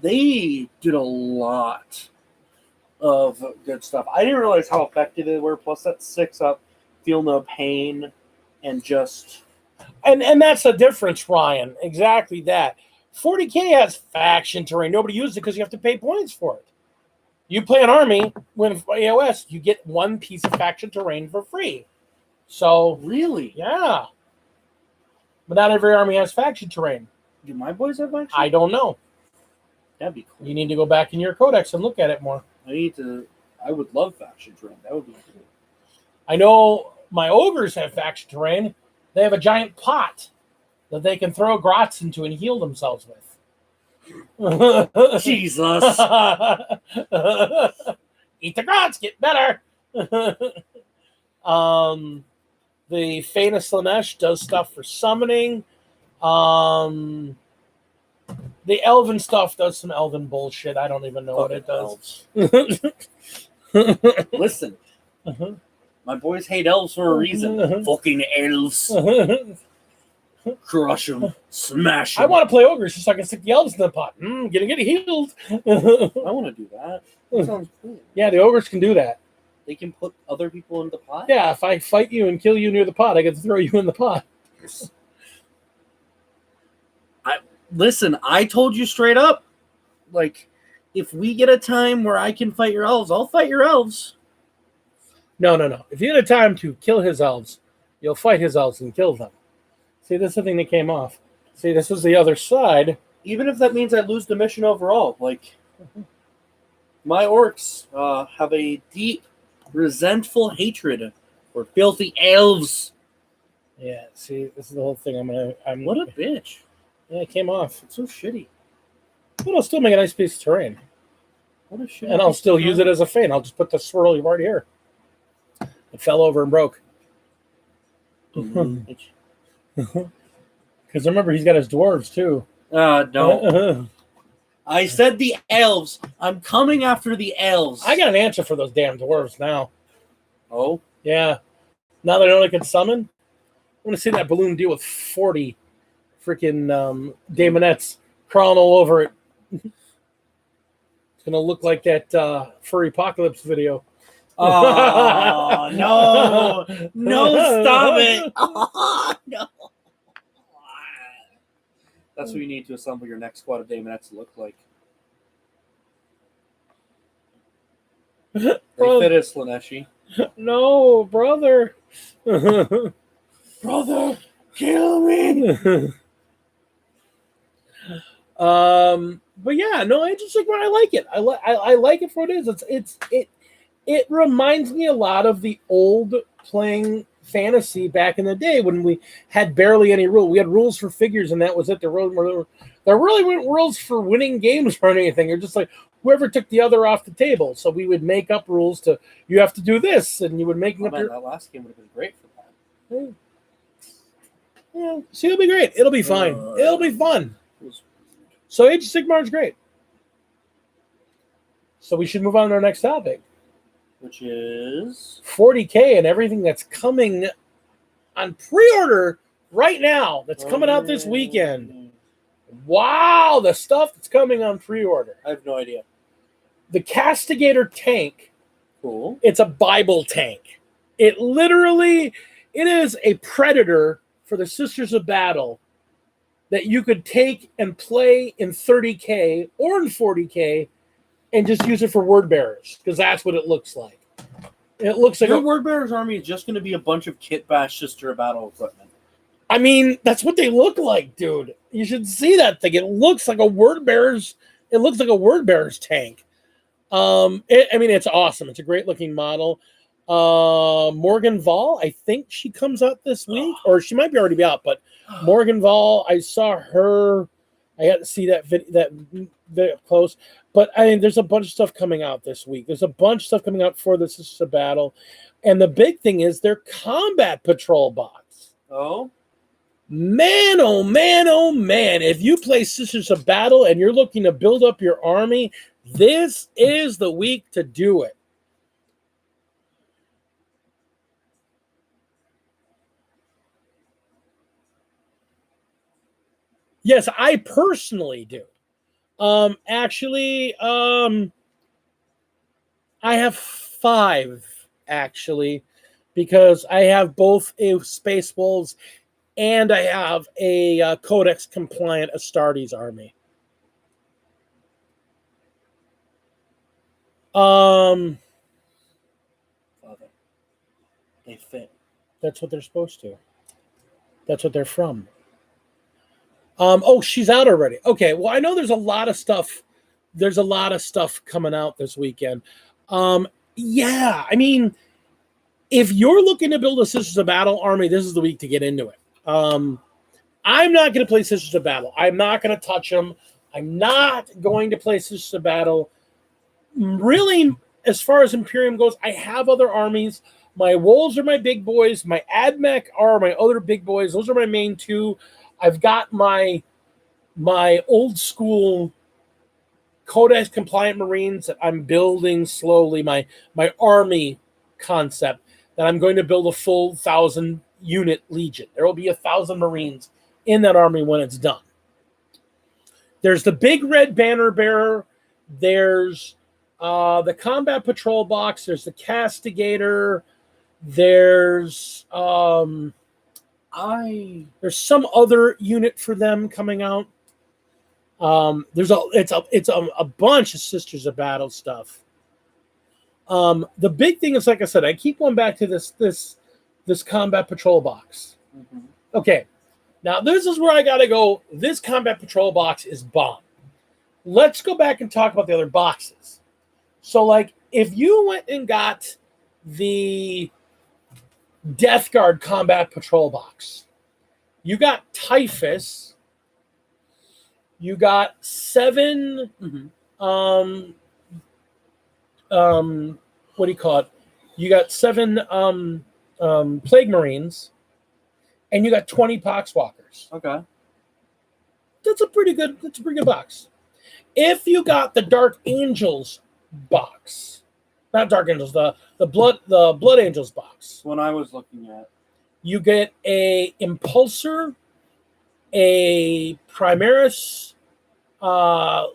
They did a lot of good stuff. I didn't realize how effective they were. Plus that 6-up, feel no pain, and just... And that's the difference, Ryan. Exactly that. 40K has faction terrain. Nobody uses it because you have to pay points for it. You play an army, when AOS, you get 1 piece of faction terrain for free. So really, yeah. But not every army has faction terrain. Do my boys have faction? I don't know. That'd be cool. You need to go back in your codex and look at it more. I would love faction terrain. That would be cool. I know my ogres have faction terrain. They have a giant pot that they can throw grots into and heal themselves with. Jesus. Eat the grots, get better. The Fane of Slanesh does stuff for summoning. The Elven stuff does some Elven bullshit. I don't even know what it does. Listen, my boys hate elves for a reason. Fucking elves. Crush them. Smash them. I want to play ogres just so I can stick the elves in the pot. Gonna get healed. I want to do that. That sounds cool. Yeah, the ogres can do that. They can put other people in the pot? Yeah, if I fight you and kill you near the pot, I get to throw you in the pot. Listen, I told you straight up, like, if we get a time where I can fight your elves, I'll fight your elves. No. If you get a time to kill his elves, you'll fight his elves and kill them. See, this is the thing that came off. See, this is the other side. Even if that means I lose the mission overall, like, my orcs have a deep, resentful hatred for filthy elves. Yeah, see, this is the whole thing. What a bitch. Yeah, it came off. It's so shitty. But I'll still make a nice piece of terrain. What a shitty. And I'll still use it as a Fane. I'll just put the swirl you've already here. It fell over and broke. Because remember, he's got his dwarves, too. No. I said the elves. I'm coming after the elves. I got an answer for those damn dwarves now. Oh? Yeah. Now that I know I can summon, I want to see that balloon deal with 40 freaking daemonettes crawling all over it. It's going to look like that Furry Apocalypse video. Oh, no. No, stop it. Oh, no. That's what you need to assemble your next squad of daemonettes to look like. They fit as Slaneshi. No, brother. Brother, kill me. But yeah, no, I just like when I like it. I like it for what it is. It reminds me a lot of the old playing fantasy back in the day when we had barely any rule. We had rules for figures, and that was it. There really weren't rules for winning games or anything. You're just like whoever took the other off the table. So we would make up rules to you have to do this, and you would make up. That last game would have been great for that. Yeah, see, it'll be great. It'll be fine. It'll be fun. So Age of Sigmar is great. So we should move on to our next topic. Which is 40K and everything that's coming on pre-order right now. That's coming out this weekend. Wow, the stuff that's coming on pre-order. I have no idea. The Castigator tank. Cool. It's a Bible tank. It is a predator for the Sisters of Battle that you could take and play in 30K or in 40K and just use it for word bearers, because that's what it looks like. It looks like your word bearers army is just going to be a bunch of kit bash Sister of Battle equipment. I mean, that's what they look like, dude. You should see that thing. It looks like a word bearer's. It looks like a word bearer's tank. It's awesome. It's a great looking model. Morgan Vall, I think she comes out this week, or she might be already out. But Morgan Vall, I saw her. I got to see that video up close. But there's a bunch of stuff coming out this week. There's a bunch of stuff coming out for the Sisters of Battle, and the big thing is their combat patrol bots. Oh. Man, oh man, oh man. If you play Sisters of Battle and you're looking to build up your army, this is the week to do it. Yes, I personally do. I have 5, actually, because I have both a Space Wolves and I have a Codex compliant Astartes army. Father, they fit. That's what they're supposed to. That's what they're from. Oh, she's out already. Okay. Well, I know there's a lot of stuff. There's a lot of stuff coming out this weekend. Yeah, I mean, if you're looking to build a Sisters of Battle army, this is the week to get into it. I'm not going to play Sisters of Battle. I'm not going to touch them. I'm not going to play Sisters of Battle. Really, as far as Imperium goes, I have other armies. My Wolves are my big boys. My Admech are my other big boys. Those are my main two. I've got my old school Codex compliant Marines that I'm building slowly. My army concept that I'm going to build a full 1,000 unit legion. There will be 1,000 Marines in that army when it's done. There's the big red banner bearer. There's the combat patrol box. There's the castigator. There's some other unit for them coming out. There's a bunch of Sisters of Battle stuff. The big thing is, like I said, I keep going back to this combat patrol box. Mm-hmm. Okay, now this is where I gotta go. This combat patrol box is bomb. Let's go back and talk about the other boxes. So, like, if you went and got the Death Guard combat patrol box, you got Typhus. You got 7. Mm-hmm. What do you call it? You got 7 Plague Marines, and you got 20 Poxwalkers. Okay, That's a pretty good box. If you got the Dark Angels box, not Dark Angels, the Blood Angels box. When I was looking at, you get a Impulsor, a Primaris,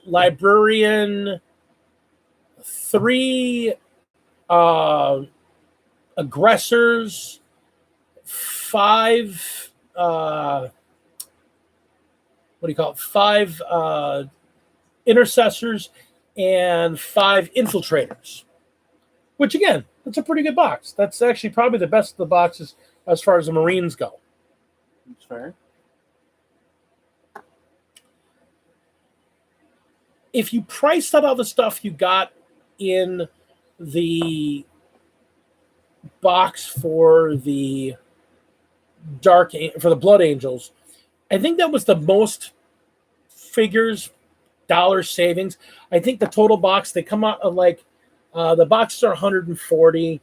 Librarian, 3 aggressors, 5 what do you call it? 5 intercessors and 5 infiltrators. Which again, that's a pretty good box. That's actually probably the best of the boxes as far as the Marines go. That's fair. If you priced out all the stuff you got in the box for the Blood Angels, I think that was the most figures dollar savings. I think the total box, they come out of like the boxes are 140,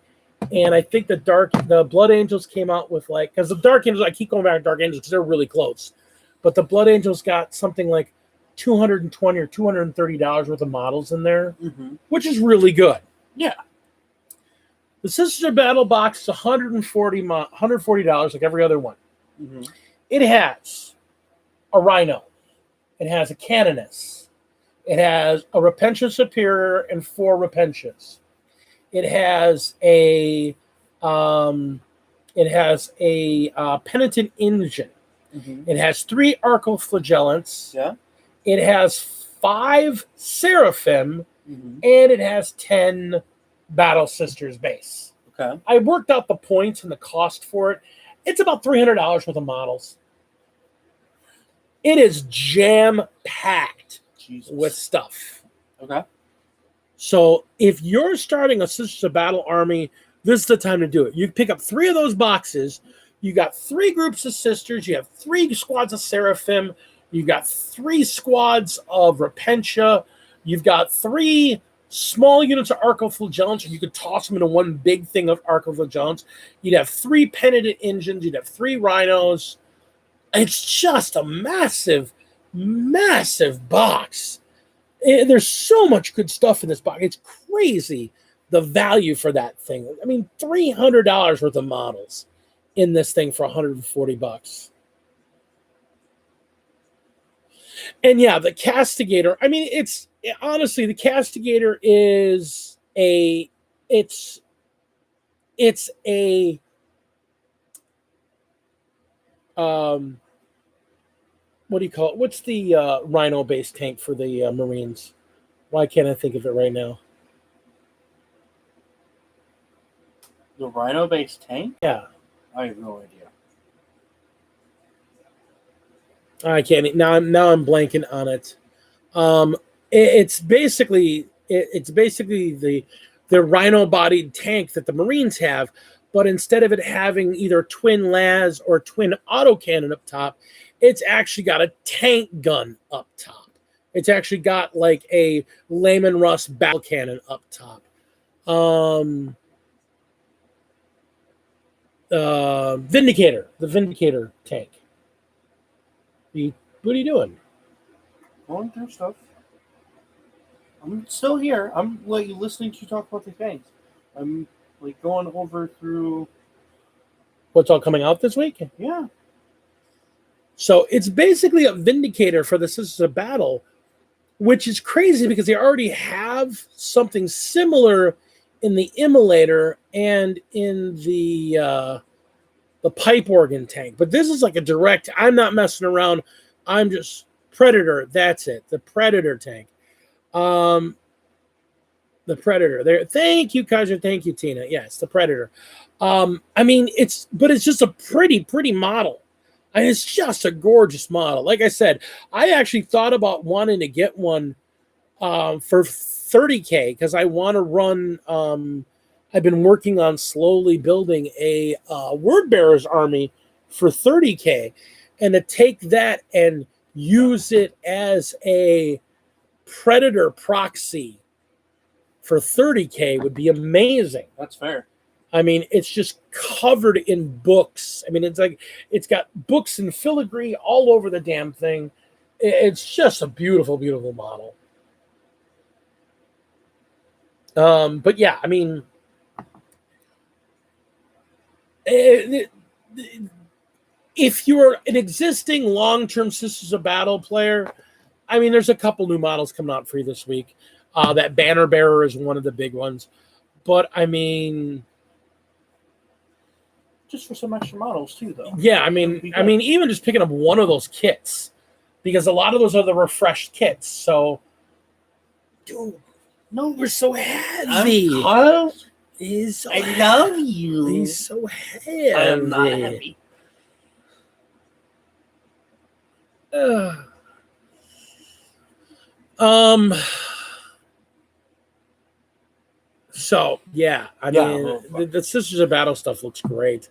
and I think the Blood Angels came out with like, because the Dark Angels, I keep going back to Dark Angels because they're really close, but the Blood Angels got something like $220 or $230 worth of models in there, mm-hmm. which is really good. Yeah. The Sisters of Battle box is $140 like every other one. Mm-hmm. It has a Rhino. It has a Canoness. It has a Repentia Superior and 4 Repentias. It has a Penitent Engine. Mm-hmm. It has 3 Arcoflagellants. Yeah. It has 5 Seraphim, mm-hmm. and it has 10 Battle Sisters base. Okay. I worked out the points and the cost for it. It's about $300 worth of models. It is jam-packed with stuff. Okay. So if you're starting a Sisters of Battle army, this is the time to do it. You pick up 3 of those boxes. You got 3 groups of Sisters. You have 3 squads of Seraphim. You've got 3 squads of Repentia. You've got 3 small units of Arcoflagellants, or you could toss them into one big thing of Arcoflagellants. You'd have 3 Penitent Engines. You'd have 3 Rhinos. It's just a massive, massive box. There's so much good stuff in this box. It's crazy, the value for that thing. I mean, $300 worth of models in this thing for $140. And yeah, the Castigator, I mean, honestly, the Castigator is a what do you call it? What's the Rhino-based tank for the Marines? Why can't I think of it right now? The Rhino-based tank? Yeah. I have no idea. I can't now. I'm blanking on it. It's basically the rhino-bodied tank that the Marines have, but instead of it having either twin las or twin autocannon up top, it's actually got a tank gun up top. It's actually got like a Lehman Russ battle cannon up top. Vindicator, the Vindicator tank. What are you doing? Going through stuff. I'm still here. I'm like listening to you talk about the things. I'm like going over through. What's all coming out this week? Yeah. So it's basically a Vindicator for the Sisters of Battle, which is crazy because they already have something similar in the Immolator and in the pipe organ tank. But this is like a direct, I'm not messing around. I'm just Predator. That's it. The Predator tank. The Predator. There. Thank you, Kaja. Thank you, Tina. Yes, the Predator. I mean, it's just a pretty model. And it's just a gorgeous model. Like I said, I actually thought about wanting to get one for 30K because I want to run. I've been working on slowly building a Word Bearers army for 30K, and to take that and use it as a Predator proxy for 30K would be amazing. That's fair. I mean, it's just covered in books. I mean, it's got books and filigree all over the damn thing. It's just a beautiful, beautiful model. But yeah, I mean, if you're an existing long-term Sisters of Battle player, I mean, there's a couple new models coming out for you this week. That Banner Bearer is one of the big ones. But I mean, just for some extra models too, though. Yeah, I mean, even just picking up one of those kits, because a lot of those are the refreshed kits. So, dude, no, we're so heavy. Kyle, He's so I love you. He's so heavy. I'm not heavy. So yeah, I mean, the Sisters of Battle stuff looks great.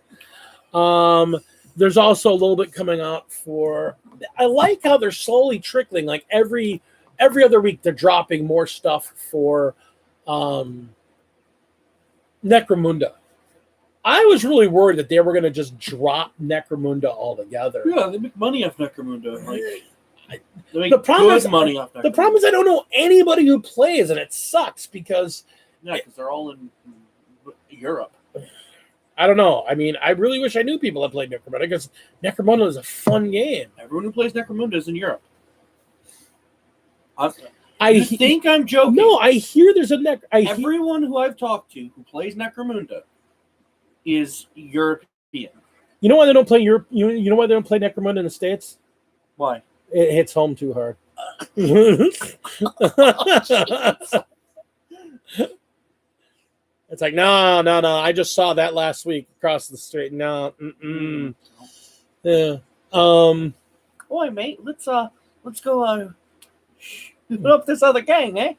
There's also a little bit coming out for. I like how they're slowly trickling. Like every other week, they're dropping more stuff for Necromunda. I was really worried that they were going to just drop Necromunda altogether. Yeah, they make money off Necromunda. Like, they make the problem is money off Necromunda. The problem is I don't know anybody who plays, and it sucks because they're all in Europe. I don't know. I mean, I really wish I knew people that played Necromunda because Necromunda is a fun game. Everyone who plays Necromunda is in Europe. I think I'm joking. No, I hear there's a everyone who I've talked to who plays Necromunda is European. You know why they don't play Europe? You know why they don't play Necromunda in the States? Why? It hits home too hard. It's like no. I just saw that last week across the street. No, yeah. Boy, mate, let's go. Put up this other gang, eh?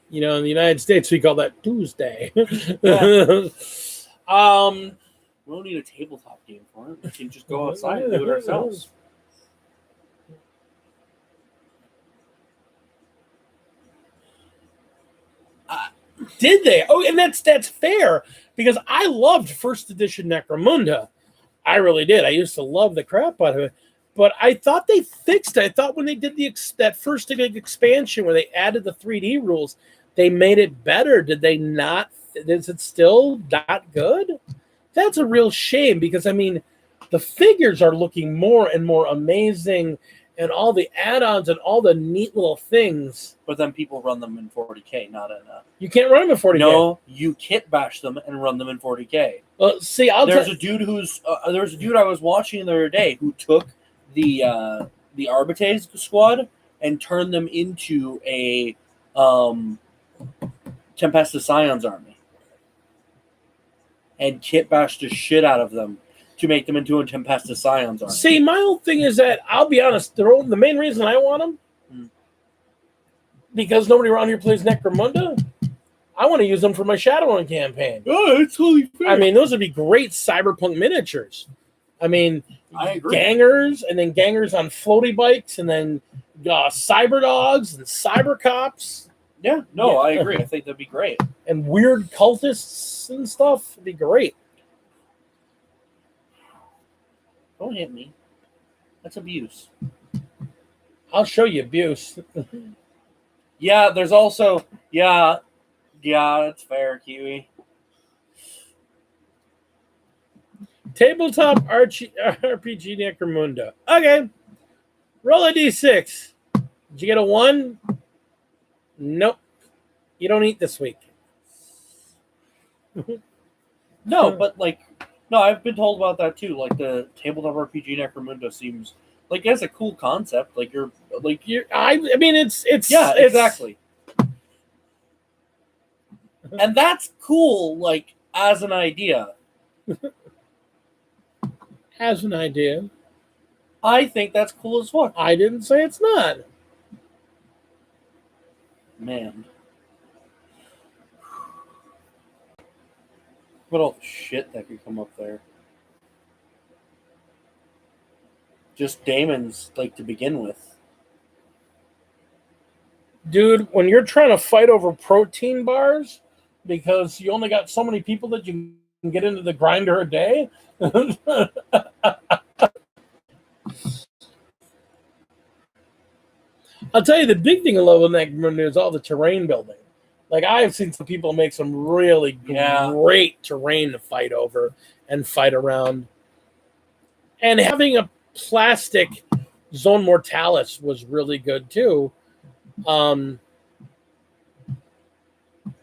You know, in the United States, we call that Tuesday. Yeah. We don't need a tabletop game for it. We can just go outside and do it ourselves. Did they? Oh, and that's fair because I loved first edition Necromunda. I really did. I used to love the crap out of it. But I thought they fixed it. I thought when they did that first expansion where they added the 3D rules, they made it better. Did they not? Is it still not good? That's a real shame because, I mean, the figures are looking more and more amazing and all the add-ons and all the neat little things. But then people run them in 40K, not in You can't run them in 40K. No, you kit bash them and run them in 40K. Well, see, there's a dude I was watching the other day who took the Arbites squad and turned them into a Tempestus Scions army and kit bashed the shit out of them to make them into a Tempestus Scions army. See, my whole thing is that, I'll be honest, the main reason I want them, because nobody around here plays Necromunda, I want to use them for my Shadowrun campaign. Oh, it's totally fair. I mean, those would be great cyberpunk miniatures. I mean, I agree. gangers, and then gangers on floaty bikes, and then cyber dogs and cyber cops. Yeah, no, I agree. I think that'd be great. And weird cultists and stuff. It'd be great. Don't hit me. That's abuse. I'll show you abuse. Yeah, there's also... Yeah, that's fair, Kiwi. Tabletop RPG Necromunda. Okay. Roll a d6. Did you get a 1? Nope. You don't eat this week. No, but no, I've been told about that too. Like the tabletop RPG Necromunda seems like it has a cool concept. I mean, it's yeah, exactly. And that's cool, like as an idea. As an idea. I think that's cool as fuck. I didn't say it's not. Man. What all the shit that could come up there. Just Daemons, to begin with. Dude, when you're trying to fight over protein bars because you only got so many people that you can get into the grinder a day. I'll tell you, the big thing I love with Necromunda is all the terrain building. Like, I've seen some people make some really great terrain to fight over and fight around. And having a plastic Zone Mortalis was really good, too.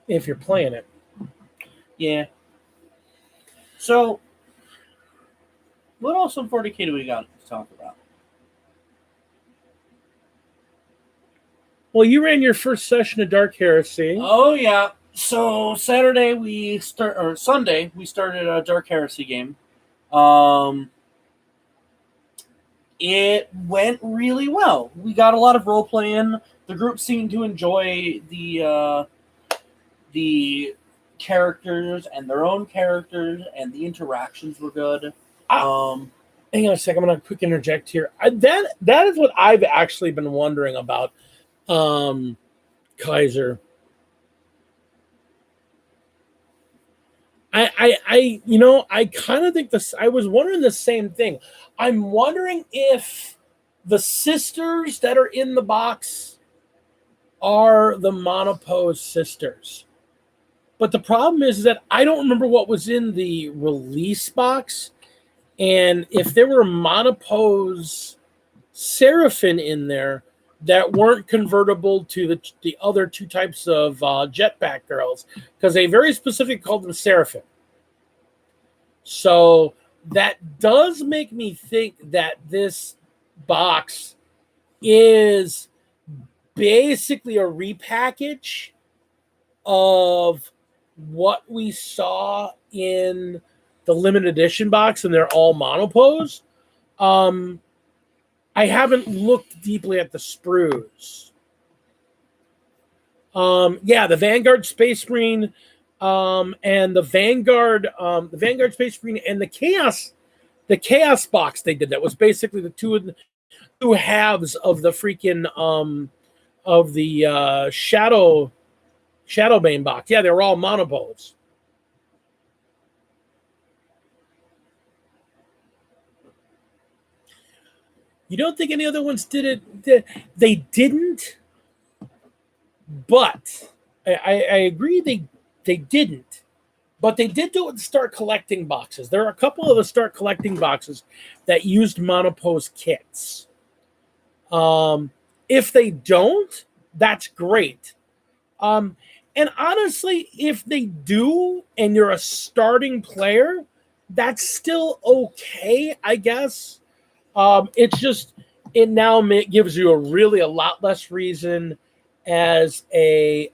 If you're playing it. Yeah. So, what else on 40K do we got to talk about? Well, you ran your first session of Dark Heresy. Oh, yeah. So, Sunday, we started a Dark Heresy game. It went really well. We got a lot of role-play in. The group seemed to enjoy the characters and their own characters, and the interactions were good. Hang on a second. I'm going to quick interject here. That is what I've actually been wondering about Kaiser. I kind of think this. I was wondering the same thing. I'm wondering if the sisters that are in the box are the monopose sisters. But the problem is that I don't remember what was in the release box, and if there were monopose Seraphim in there that weren't convertible to the other two types of jetpack girls, because they very specifically called them Seraphim. So that does make me think that this box is basically a repackage of what we saw in the limited edition box, and they're all monopose. I haven't looked deeply at the sprues. The Vanguard Space Marine, and the Vanguard Space Marine, and the Chaos box they did. That was basically the two halves of the freaking of the Shadowbane box. Yeah, they were all monopose. You don't think any other ones did it? They didn't, but I agree they didn't. But they did do it in Start Collecting boxes. There are a couple of the Start Collecting boxes that used monopose kits. If they don't, that's great. And honestly, if they do and you're a starting player, that's still okay, I guess. It's just, it now gives you a lot less reason as a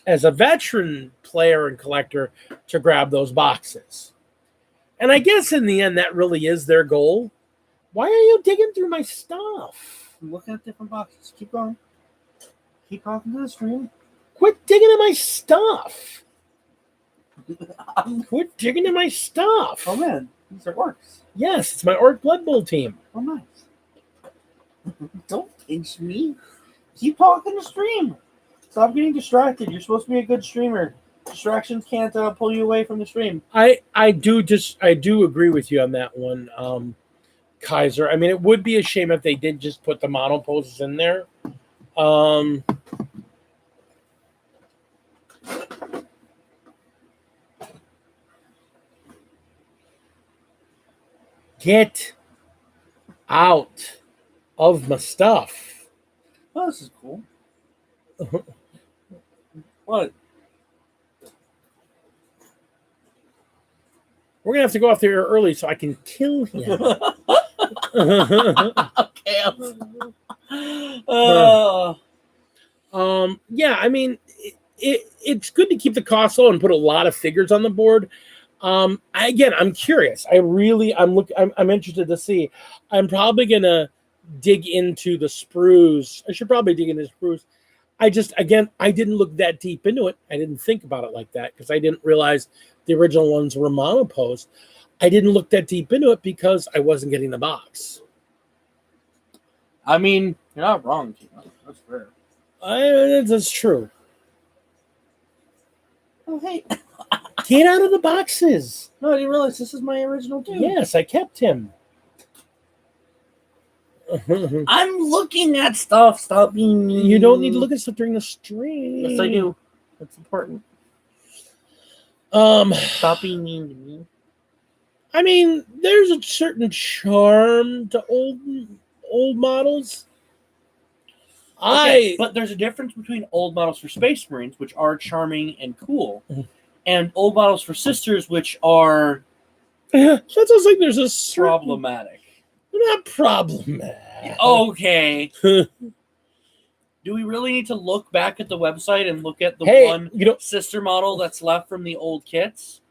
veteran player and collector to grab those boxes. And I guess in the end, that really is their goal. Why are you digging through my stuff? I'm looking at different boxes. Keep going. Keep talking to the stream. Quit digging in my stuff. Quit digging in my stuff. Oh man, these are orcs. Yes, it's my Orc Blood Bowl team. Oh nice. Don't pinch me. Keep talking to stream. Stop getting distracted. You're supposed to be a good streamer. Distractions can't pull you away from the stream. I do agree with you on that one, Kaiser. I mean, it would be a shame if they did just put the mono poses in there. Get out of my stuff. Oh, this is cool. What? We're gonna have to go off there early so I can kill him. Okay. Yeah, I mean, it's good to keep the cost low and put a lot of figures on the board. I'm curious. I'm interested to see. I'm probably gonna dig into the sprues. I should probably dig into the sprues. I didn't look that deep into it. I didn't think about it like that because I didn't realize the original ones were monoposed. I didn't look that deep into it because I wasn't getting the box. I mean, you're not wrong, Tino. That's fair. That's true. Oh, hey. Get out of the boxes. No, I didn't realize this is my original too. Yes, I kept him. I'm looking at stuff. Stop being mean. You don't need to look at stuff during the stream. Yes, I do. That's important. Stop being mean to me. I mean, there's a certain charm to old models. Okay, but there's a difference between old models for Space Marines, which are charming and cool, and old models for Sisters, which are that sounds like there's a problematic. They're not problematic. Okay. Do we really need to look back at the website and look at the one sister model that's left from the old kits?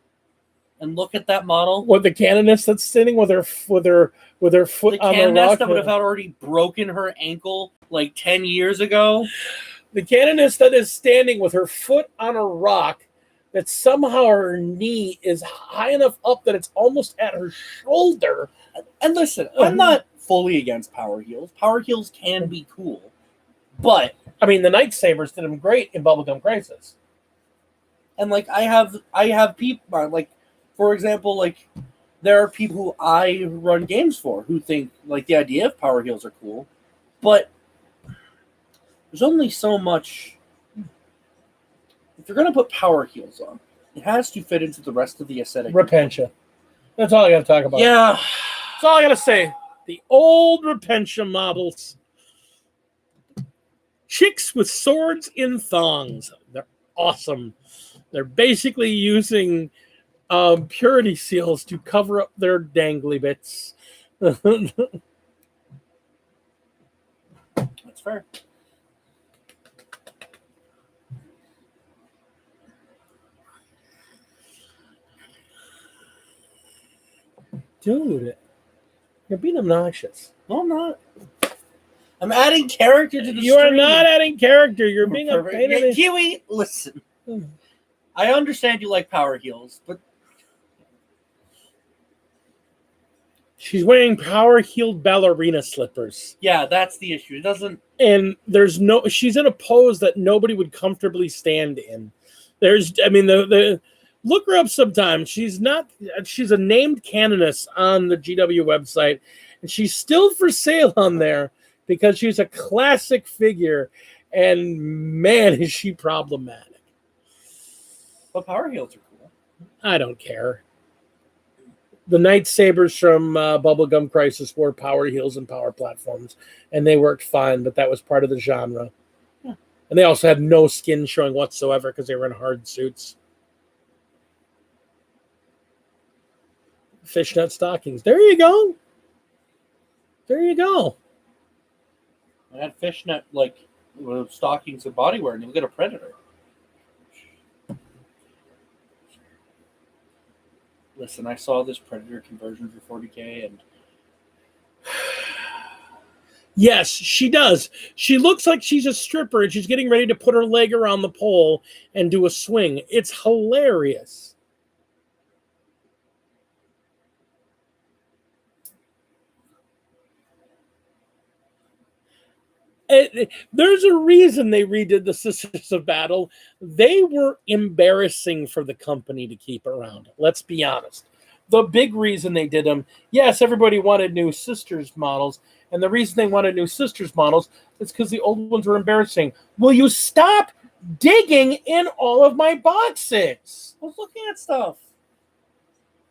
And look at that model. What, the canoness that's standing with her foot on the rock? The canoness that would have already broken her ankle like 10 years ago. The canoness that is standing with her foot on a rock that somehow her knee is high enough up that it's almost at her shoulder. And listen, I'm not fully against power heels. Power heels can be cool. But I mean, the Night Sabers did them great in Bubblegum Crisis. And like I have people like, for example, like there are people who I run games for who think like the idea of power heels are cool, but there's only so much. If you're gonna put power heels on, it has to fit into the rest of the aesthetic. Repentia. That's all I got to talk about. Yeah, that's all I got to say. The old Repentia models. Chicks with swords in thongs. They're awesome. They're basically using purity seals to cover up their dangly bits. That's fair. Dude, you're being obnoxious. No, I'm not. I'm adding character to the You stream. are not adding character. You're being a pain in the... Kiwi, listen. I understand you like power heels, but she's wearing power-heeled ballerina slippers. Yeah, that's the issue. It doesn't... And there's no... She's in a pose that nobody would comfortably stand in. There's... I mean, the look her up sometime. She's not... She's a named canoness on the GW website, and she's still for sale on there because she's a classic figure, and man, is she problematic. But power heels are cool. I don't care. The Night Sabers from Bubblegum Crisis wore power heels and power platforms, and they worked fine, but that was part of the genre. Yeah. And they also had no skin showing whatsoever because they were in hard suits. Fishnet stockings. There you go. There you go. I had fishnet, like, stockings and bodywear, and you get a Predator. Listen, I saw this Predator conversion for 40K, and Yes, she does. She looks like she's a stripper and she's getting ready to put her leg around the pole and do a swing. It's hilarious. There's a reason they redid the Sisters of Battle. They were embarrassing for the company to keep around. Let's be honest. The big reason they did them, yes, everybody wanted new Sisters models. And the reason they wanted new Sisters models is because the old ones were embarrassing. Will you stop digging in all of my boxes? I was looking at stuff.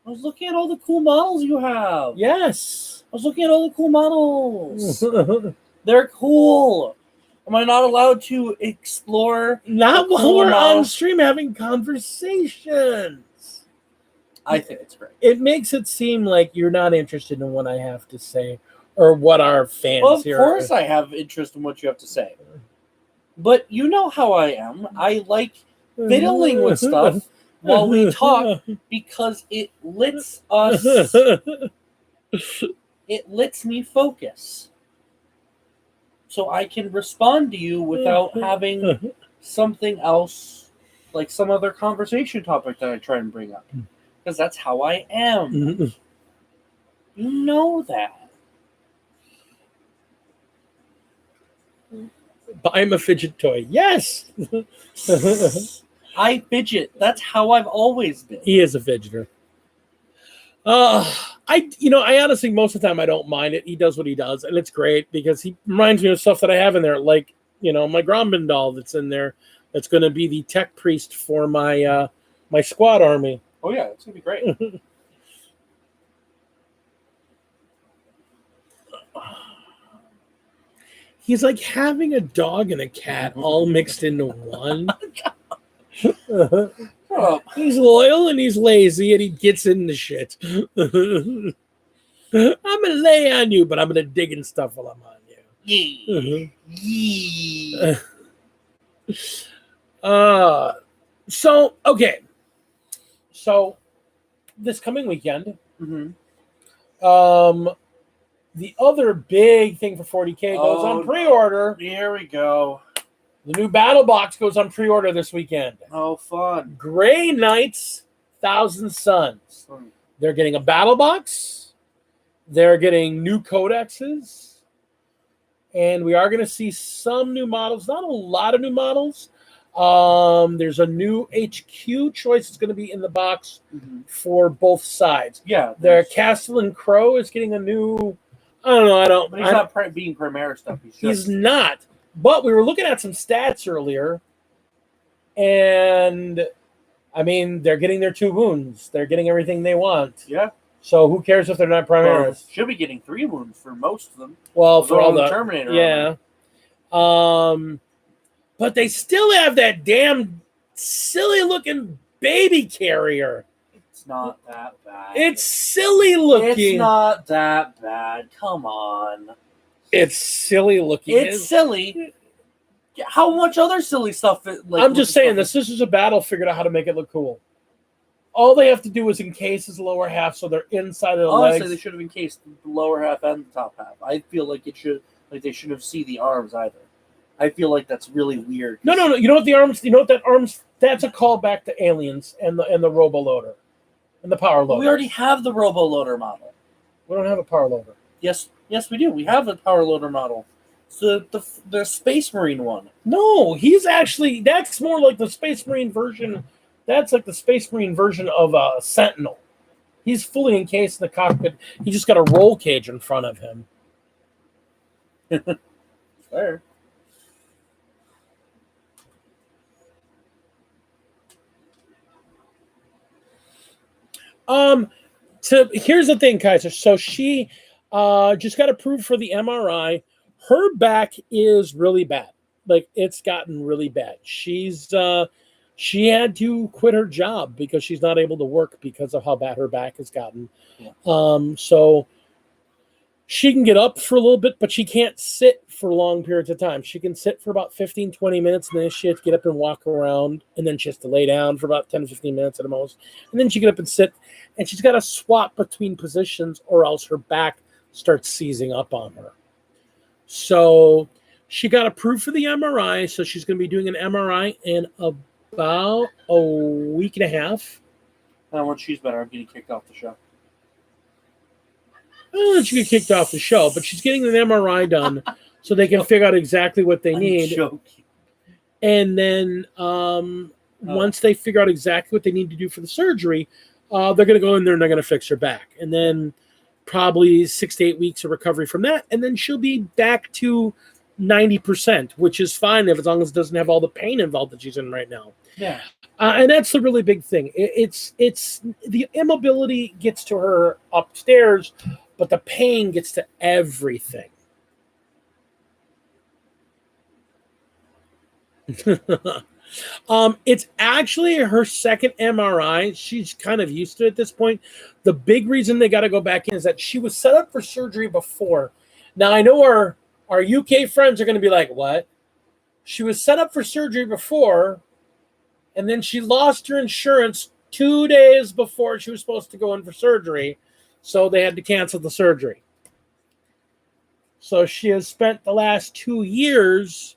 I was looking at all the cool models you have. Yes. I was looking at all the cool models. They're cool. Am I not allowed to explore? Not the while cool we're on models? stream having conversations. I think it's great. It makes it seem like you're not interested in what I have to say or what our fans Well, of here course I have interest in what you have to say. But you know how I am. I like fiddling with stuff while we talk because it lets us, it lets me focus. So I can respond to you without having something else, like some other conversation topic that I try and bring up. Because that's how I am. You know that. Buy him a fidget toy. Yes. I fidget. That's how I've always been. He is a fidgeter. I honestly, most of the time, I don't mind it. He does what he does, and it's great because he reminds me of stuff that I have in there, like, my Gromben doll that's in there. That's going to be the tech priest for my my squad army. Oh yeah, it's gonna be great. He's like having a dog and a cat all mixed into one. He's loyal and he's lazy and he gets into shit. I'm gonna lay on you, but I'm gonna dig in stuff while I'm on you. Yeah. So this coming weekend, Mm-hmm. the other big thing for 40K goes on pre-order. Here we go. The new battle box goes on pre-order this weekend. Oh, fun. Grey Knights, Thousand Suns. They're getting a battle box. They're getting new codexes. And we are going to see some new models. Not a lot of new models. There's a new HQ choice that's going to be in the box for both sides. Yeah. Their Castle and Crow is getting a new... But he's not being Primaire stuff. He's not. But we were looking at some stats earlier, and I mean, they're getting their 2 wounds. They're getting everything they want. Yeah. So who cares if they're not Primaris? Should be getting 3 wounds for most of them. Well, for all the Terminator. Yeah. But they still have that damn silly looking baby carrier. It's not that bad. It's silly looking. It's not that bad. Come on. It's silly looking. It's silly. How much other silly stuff? I'm just saying, the Sisters of Battle figured out how to make it look cool. All they have to do is encase his lower half so they're inside of the legs. Honestly, they should have encased the lower half and the top half. I feel like they shouldn't have seen the arms either. I feel like that's really weird. No. You know what the arms? You know what that arms? That's a callback to Aliens and the Robo Loader and the Power Loader. We already have the Robo Loader model. We don't have a Power Loader. Yes, we do. We have a Power Loader model. It's the Space Marine one. No, that's more like the Space Marine version. That's like the Space Marine version of a Sentinel. He's fully encased in the cockpit. He just got a roll cage in front of him. Fair. Here's the thing, Kaiser. So she just got approved for the MRI. Her back is really bad. Like, it's gotten really bad. She had to quit her job because she's not able to work because of how bad her back has gotten. Yeah. So She can get up for a little bit, but she can't sit for long periods of time. She can sit for about 15, 20 minutes, and then she has to get up and walk around, and then she has to lay down for about 10 to 15 minutes at the most. And then she get up and sit, and she's got to swap between positions or else her back starts seizing up on her. So she got approved for the MRI, so she's going to be doing an MRI in about a week and a half. And once she's better, I'm getting kicked off the show. I don't know that she get kicked off the show, but she's getting an MRI done so they can figure out exactly what they need. Joking. And then once they figure out exactly what they need to do for the surgery, they're going to go in there and they're going to fix her back. And then probably 6 to 8 weeks of recovery from that. And then she'll be back to 90%, which is fine as long as it doesn't have all the pain involved that she's in right now. Yeah. And that's the really big thing. It's the immobility gets to her upstairs, but the pain gets to everything. It's actually her second MRI. She's kind of used to it at this point. The big reason they got to go back in is that she was set up for surgery before. Now, I know our UK friends are going to be like, what? She was set up for surgery before, and then she lost her insurance 2 days before she was supposed to go in for surgery, so they had to cancel the surgery. So she has spent the last 2 years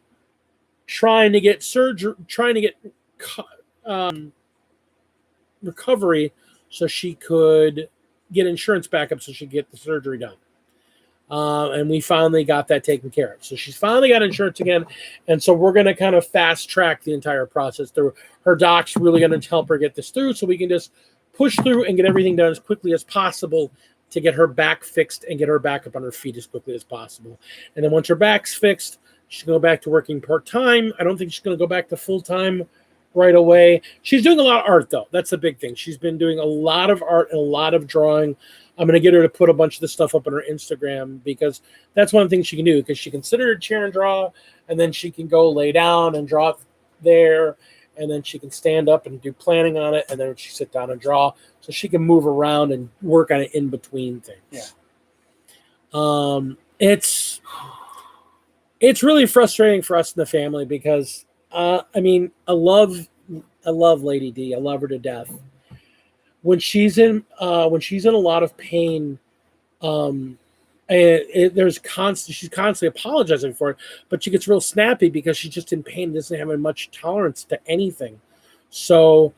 trying to get recovery so she could get insurance back up so she could get the surgery done. And we finally got that taken care of. So she's finally got insurance again. And so we're going to kind of fast track the entire process through. Her doc's really going to help her get this through so we can just push through and get everything done as quickly as possible to get her back fixed and get her back up on her feet as quickly as possible. And then once her back's fixed, she's going to go back to working part-time. I don't think she's going to go back to full-time right away. She's doing a lot of art, though. That's the big thing. She's been doing a lot of art and a lot of drawing. I'm going to get her to put a bunch of this stuff up on her Instagram because that's one thing she can do, because she can sit in her chair and draw, and then she can go lay down and draw there, and then she can stand up and do planning on it, and then she sit down and draw. So she can move around and work on it in between things. Yeah. It's really frustrating for us in the family because, I love Lady D. I love her to death. When she's in a lot of pain, she's constantly apologizing for it, but she gets real snappy because she's just in pain, doesn't have much tolerance to anything. So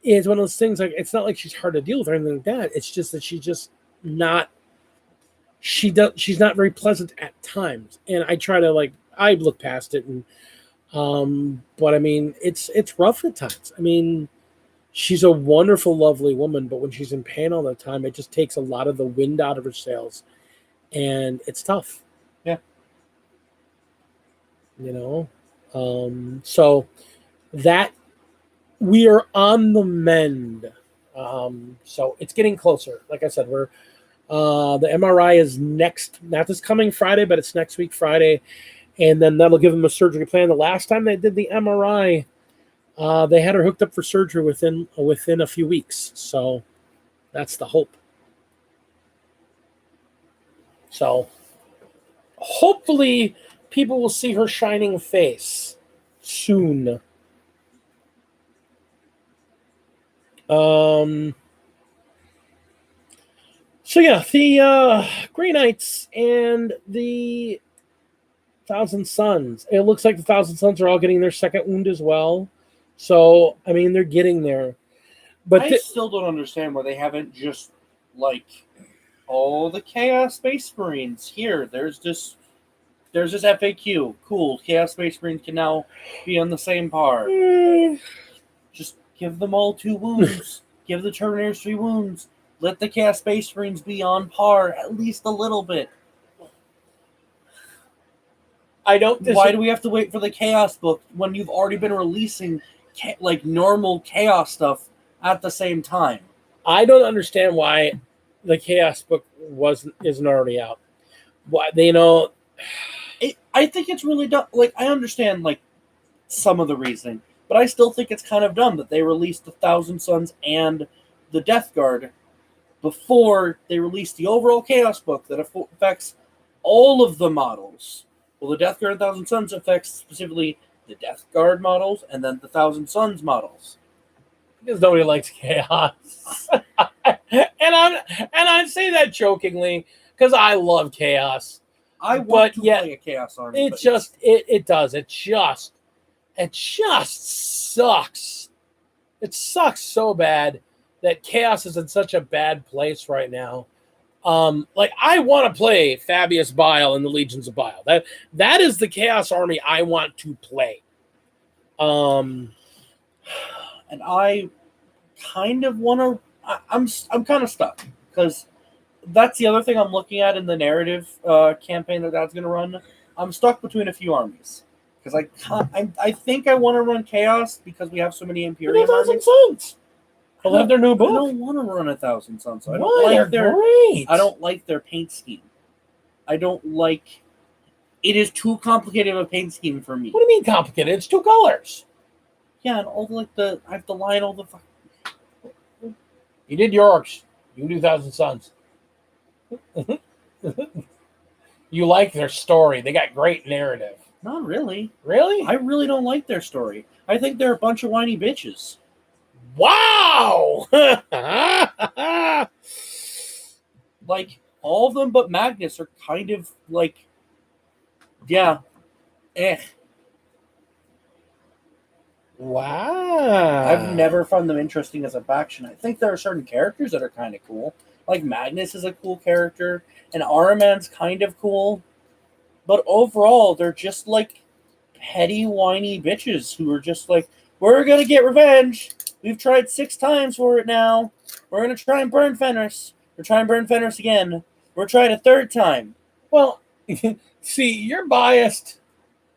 it's one of those things, like, it's not like she's hard to deal with or anything like that. It's just that she's not very pleasant at times. And I try to, I look past it, and but I mean, it's rough at times. I mean, she's a wonderful, lovely woman, but when she's in pain all the time, it just takes a lot of the wind out of her sails, and it's tough. Yeah. So that we are on the mend. So it's getting closer. Like I said, we're the MRI is not this coming Friday, but it's next week Friday, and then that'll give them a surgery plan. The last time they did the MRI, they had her hooked up for surgery within a few weeks. So that's the hope. So hopefully people will see her shining face soon. So yeah, the Grey Knights and the Thousand Sons. It looks like the Thousand Sons are all getting their second wound as well. So, I mean, they're getting there. But I still don't understand why they haven't just, the Chaos Space Marines. Here, there's this FAQ. Cool. Chaos Space Marines can now be on the same par. Just give them all 2 wounds. Give the Terminators 3 wounds. Let the Chaos Space Marines be on par at least a little bit. Why do we have to wait for the Chaos book when you've already been releasing normal Chaos stuff at the same time? I don't understand why the Chaos book isn't already out. Why I think it's really dumb. I understand some of the reasoning, but I still think it's kind of dumb that they released the Thousand Sons and the Death Guard before they released the overall Chaos book that affects all of the models. Well, the Death Guard and Thousand Suns affects specifically the Death Guard models and then the Thousand Suns models. Because nobody likes chaos. and I say that jokingly because I love chaos. I want to play a Chaos Army. It just sucks. It sucks so bad that chaos is in such a bad place right now. I want to play Fabius Bile and the Legions of Bile. That is the Chaos Army I want to play. And I kind of want to. I'm kind of stuck because that's the other thing I'm looking at in the narrative campaign that's going to run. I'm stuck between a few armies because I think I want to run Chaos because we have so many Imperium armies. Suns. They'll have their new book. I don't want to run a Thousand Suns. So I don't like their paint scheme. I don't like. It is too complicated of a paint scheme for me. What do you mean complicated? It's 2 colors. Yeah, and all I have to line all the. You did yours. You can do Thousand Suns. You like their story. They got great narrative. Not really. Really? I really don't like their story. I think they're a bunch of whiny bitches. Wow! Like, all of them but Magnus are kind of like, yeah, Wow. I've never found them interesting as a faction. I think there are certain characters that are kind of cool. Like, Magnus is a cool character, and Araman's kind of cool. But overall, they're just like petty, whiny bitches who are just like, we're going to get revenge. We've tried 6 times for it now. We're going to try and burn Fenris. We're trying to burn Fenris again. We're trying a 3rd time. Well, see, you're biased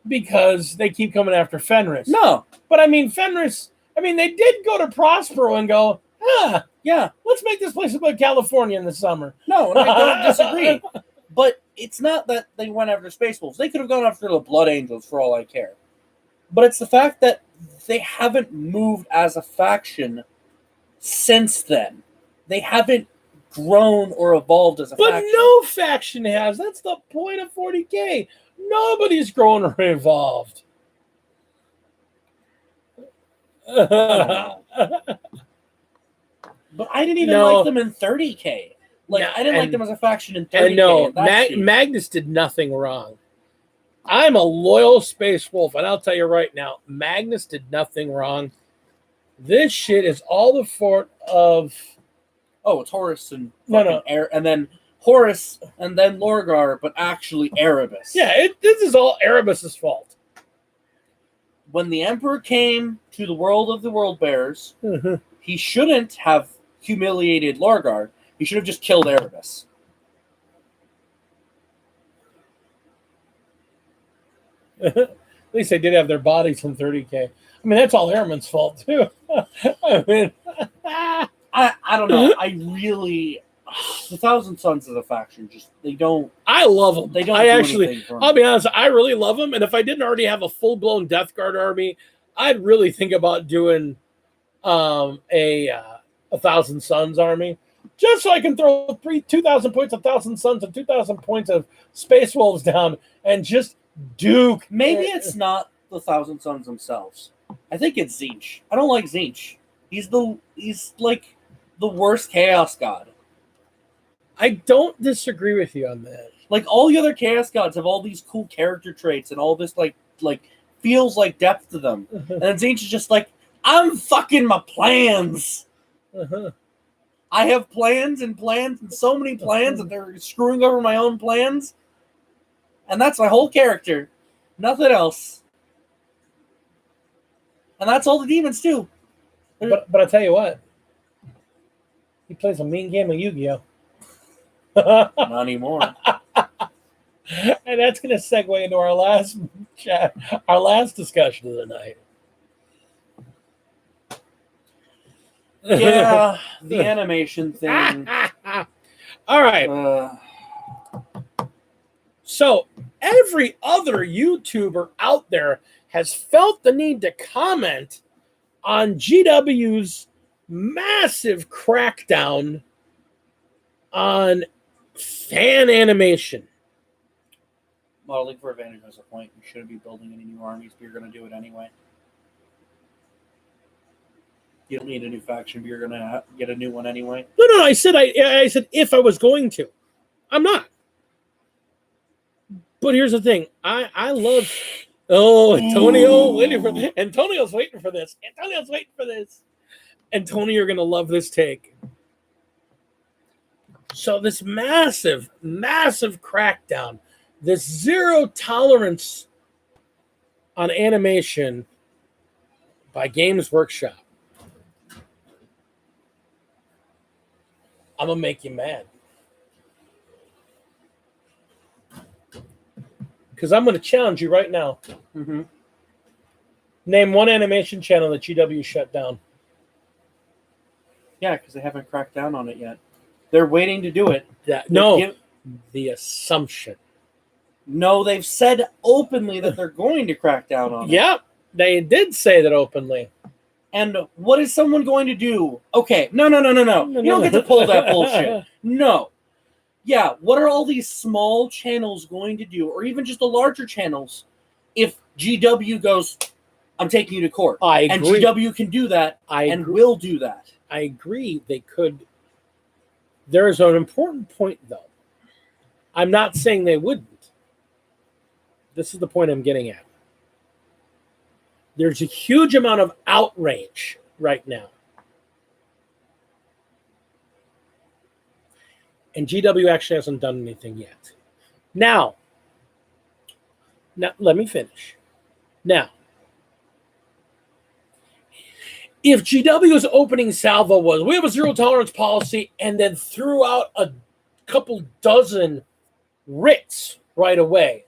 because they keep coming after Fenris. No. But I mean, Fenris, they did go to Prospero and go, yeah, let's make this place look like California in the summer. No, and I don't disagree. But it's not that they went after Space Wolves. They could have gone after the Blood Angels for all I care. But it's the fact that they haven't moved as a faction since then. They haven't grown or evolved as a faction. But no faction has. That's the point of 40K. Nobody's grown or evolved. But I didn't even like them in 30K. I didn't like them as a faction in 30K. And no, Magnus did nothing wrong. I'm a loyal Space Wolf, and I'll tell you right now, Magnus did nothing wrong. This shit is all the fault of... Oh, it's Horus and... No. And then Horus, and then Lorgar, but actually Erebus. Yeah, this is all Erebus's fault. When the Emperor came to the world of the World Bearers, he shouldn't have humiliated Lorgar. He should have just killed Erebus. At least they did have their bodies in 30K. That's all Airman's fault, too. I don't know. I really... The Thousand Suns as a faction, they don't... I love them. They don't I'll be honest, I really love them, and if I didn't already have a full-blown Death Guard army, I'd really think about doing a Thousand Suns army, just so I can throw 2,000 points of Thousand Suns and 2,000 points of Space Wolves down and just duke. Maybe it's not the Thousand Suns themselves. I think it's Tzeentch. I don't like Tzeentch. He's like the worst Chaos God. I don't disagree with you on that. Like, all the other Chaos Gods have all these cool character traits and all this, like feels like depth to them. And then Tzeentch is just like, I'm fucking my plans. I have plans and so many plans that they're screwing over my own plans. And that's my whole character. Nothing else. And that's all the demons do. But I tell you what. He plays a mean game of Yu-Gi-Oh! Not anymore. And that's going to segue into our last chat, our last discussion of the night. Yeah, the animation thing. All right. So every other YouTuber out there has felt the need to comment on GW's massive crackdown on fan animation. Modeling for Advantage has a point. You shouldn't be building any new armies, but you're going to do it anyway. You don't need a new faction, but you're going to get a new one anyway. No. I said if I was going to. I'm not. But here's the thing. I love. Oh, Antonio waiting for Antonio's waiting for this. Antonio, you're gonna love this take. So this massive crackdown, this zero tolerance on animation by Games Workshop. I'm gonna make you mad. Because I'm going to challenge you right now. Mm-hmm. Name one animation channel that GW shut down. Yeah, because they haven't cracked down on it yet. They're waiting to do it. The assumption. No, they've said openly that they're going to crack down on it. Yep, they did say that openly. And what is someone going to do? Okay, no. You don't get to pull that bullshit. No. Yeah, what are all these small channels going to do, or even just the larger channels, if GW goes, I'm taking you to court? I agree. And GW can do that and will do that. I agree they could. There is an important point, though. I'm not saying they wouldn't. This is the point I'm getting at. There's a huge amount of outrage right now. And GW actually hasn't done anything yet. Now, let me finish. Now, if GW's opening salvo was, we have a zero tolerance policy, and then threw out a couple dozen writs right away,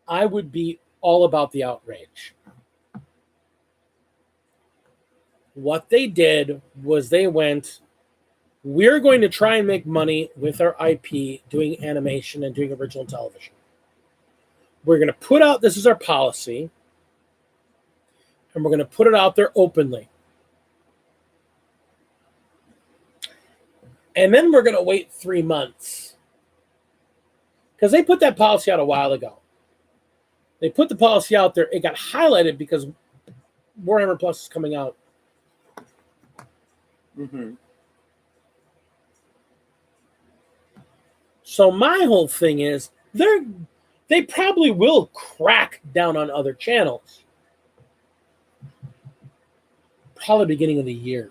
I would be all about the outrage. What they did was they went, we're going to try and make money with our IP doing animation and doing original television. We're going to put out, this is our policy, and we're going to put it out there openly. And then we're going to wait 3 months. Because they put that policy out a while ago. They put the policy out there. It got highlighted because Warhammer Plus is coming out. Mm-hmm. So my whole thing is they probably will crack down on other channels. Probably beginning of the year.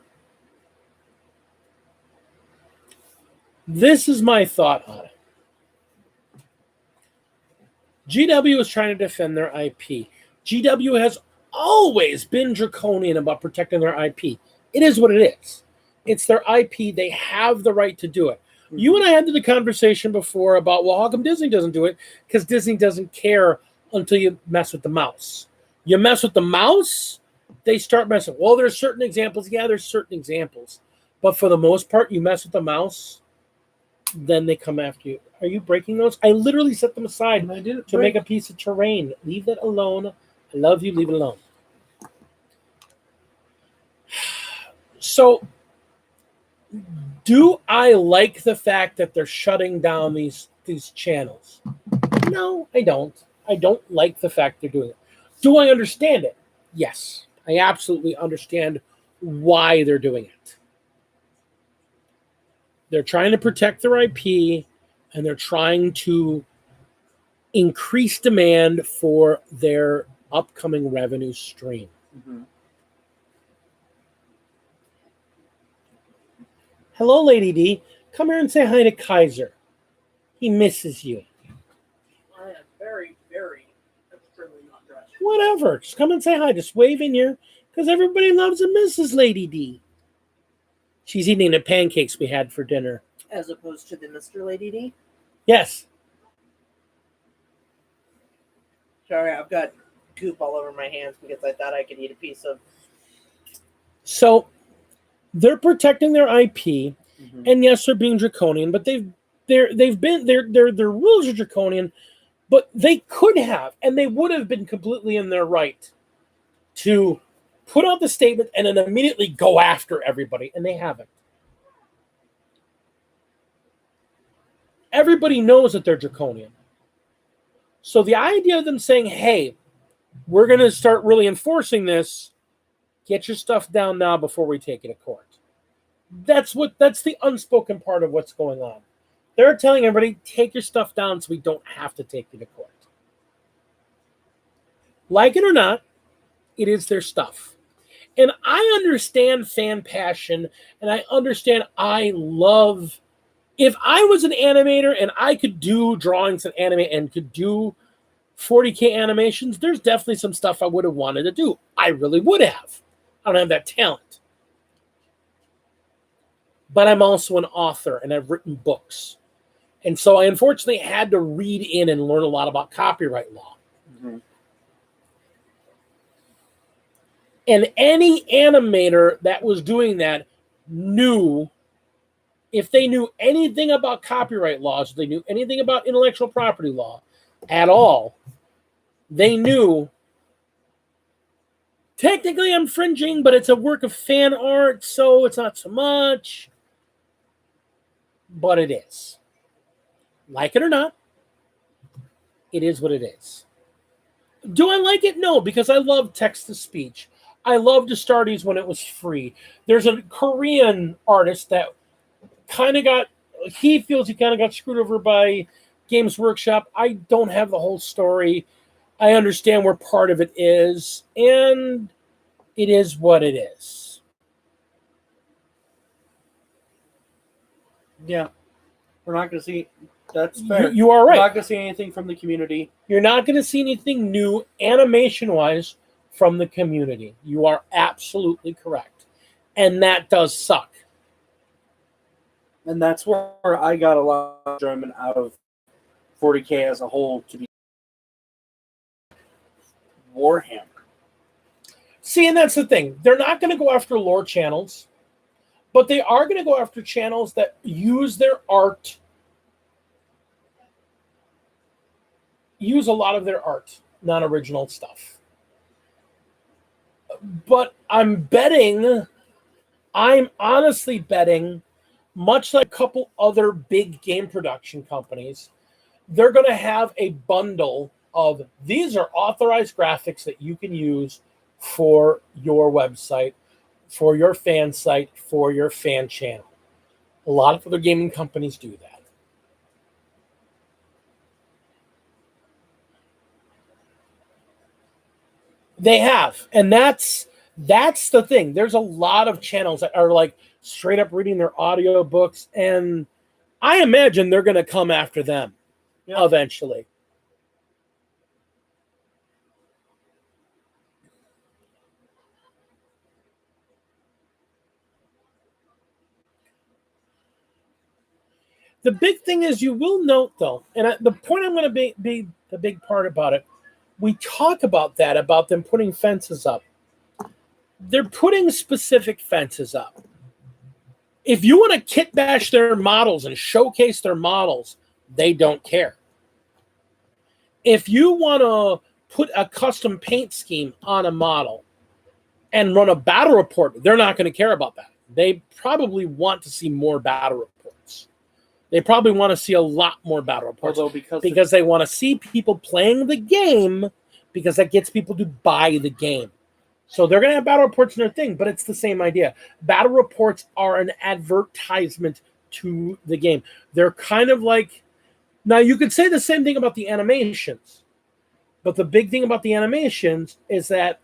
This is my thought on it. GW is trying to defend their IP. GW has always been draconian about protecting their IP. It is what it is. It's their IP. They have the right to do it. Mm-hmm. You and I had the conversation before about, well, how come Disney doesn't do it? Because Disney doesn't care until you mess with the mouse. You mess with the mouse, they start messing. Well, there's certain examples. Yeah, there's certain examples. But for the most part, you mess with the mouse, then they come after you. Are you breaking those? I literally set them aside to make a piece of terrain. Leave that alone. I love you. Leave it alone. So, do I like the fact that they're shutting down these channels? No, I don't. I don't like the fact they're doing it. Do I understand it? Yes. I absolutely understand why they're doing it. They're trying to protect their IP, and they're trying to increase demand for their upcoming revenue stream. Mm-hmm. Hello, Lady D. Come here and say hi to Kaiser. He misses you. I am very, very extremely not dressed. Whatever. Just come and say hi. Just wave in here, because everybody loves and misses Lady D. She's eating the pancakes we had for dinner. As opposed to the Mr. Lady D? Yes. Sorry, I've got goop all over my hands because I thought I could eat a piece of... So, they're protecting their IP, mm-hmm. and yes, they're being draconian, but their rules are draconian, but they could have, and they would have been completely in their right to put out the statement and then immediately go after everybody, and they haven't. everybody knows that they're draconian. So the idea of them saying, hey, we're going to start really enforcing this, get your stuff down now before we take it to court. That's the unspoken part of what's going on. They're telling everybody, take your stuff down so we don't have to take you to court. Like it or not, it is their stuff. And I understand fan passion, and I understand if I was an animator and I could do drawings and animate and could do 40K animations, there's definitely some stuff I would have wanted to do. I really would have. I don't have that talent. But I'm also an author, and I've written books. And so I unfortunately had to read in and learn a lot about copyright law. Mm-hmm. And any animator that was doing that knew, if they knew anything about copyright laws, if they knew anything about intellectual property law at all, they knew technically I'm infringing, but it's a work of fan art, so it's not so much. But it is. Like it or not, it is what it is. Do I like it? No, because I love text-to-speech. I loved Astartes when it was free. There's a Korean artist that he feels he kind of got screwed over by Games Workshop. I don't have the whole story. I understand where part of it is, and it is what it is. Yeah. We're not going to see... That's fair. You are right. We're not going to see anything from the community. You're not going to see anything new animation-wise from the community. You are absolutely correct. And that does suck. And that's where I got a lot of enjoyment out of 40K as a whole, to be Warhammer. See, and that's the thing. They're not going to go after lore channels, but they are going to go after channels that use their art, use a lot of their art, non-original stuff. But I'm honestly betting, much like a couple other big game production companies, they're going to have a bundle of, these are authorized graphics that you can use for your website, for your fan site, for your fan channel. A lot of other gaming companies do that. They have, and that's the thing. There's a lot of channels that are like straight up reading their audio books, and I imagine they're going to come after them eventually. The big thing is, you will note though, and the point I'm going to be the big part about it, we talk about that, about them putting fences up. They're putting specific fences up. If you want to kit bash their models and showcase their models, they don't care. If you want to put a custom paint scheme on a model and run a battle report, they're not going to care about that. They probably want to see more battle reports. They probably want to see a lot more battle reports. Although because they want to see people playing the game, because that gets people to buy the game. So they're going to have battle reports in their thing, but it's the same idea. Battle reports are an advertisement to the game. They're kind of like, now you could say the same thing about the animations, but the big thing about the animations is that,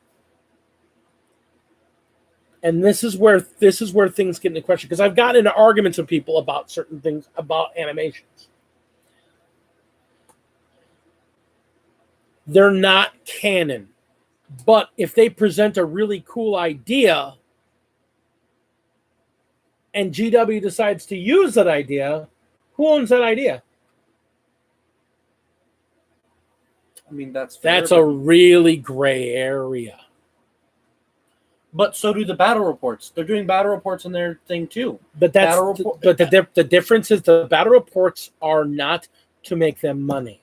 and this is where things get into question, because I've gotten into arguments with people about certain things about animations. They're not canon. But if they present a really cool idea and GW decides to use that idea, who owns that idea? I mean, that's fair, That's a really gray area. But so do the battle reports. They're doing battle reports in their thing too. But the difference is the battle reports are not to make them money.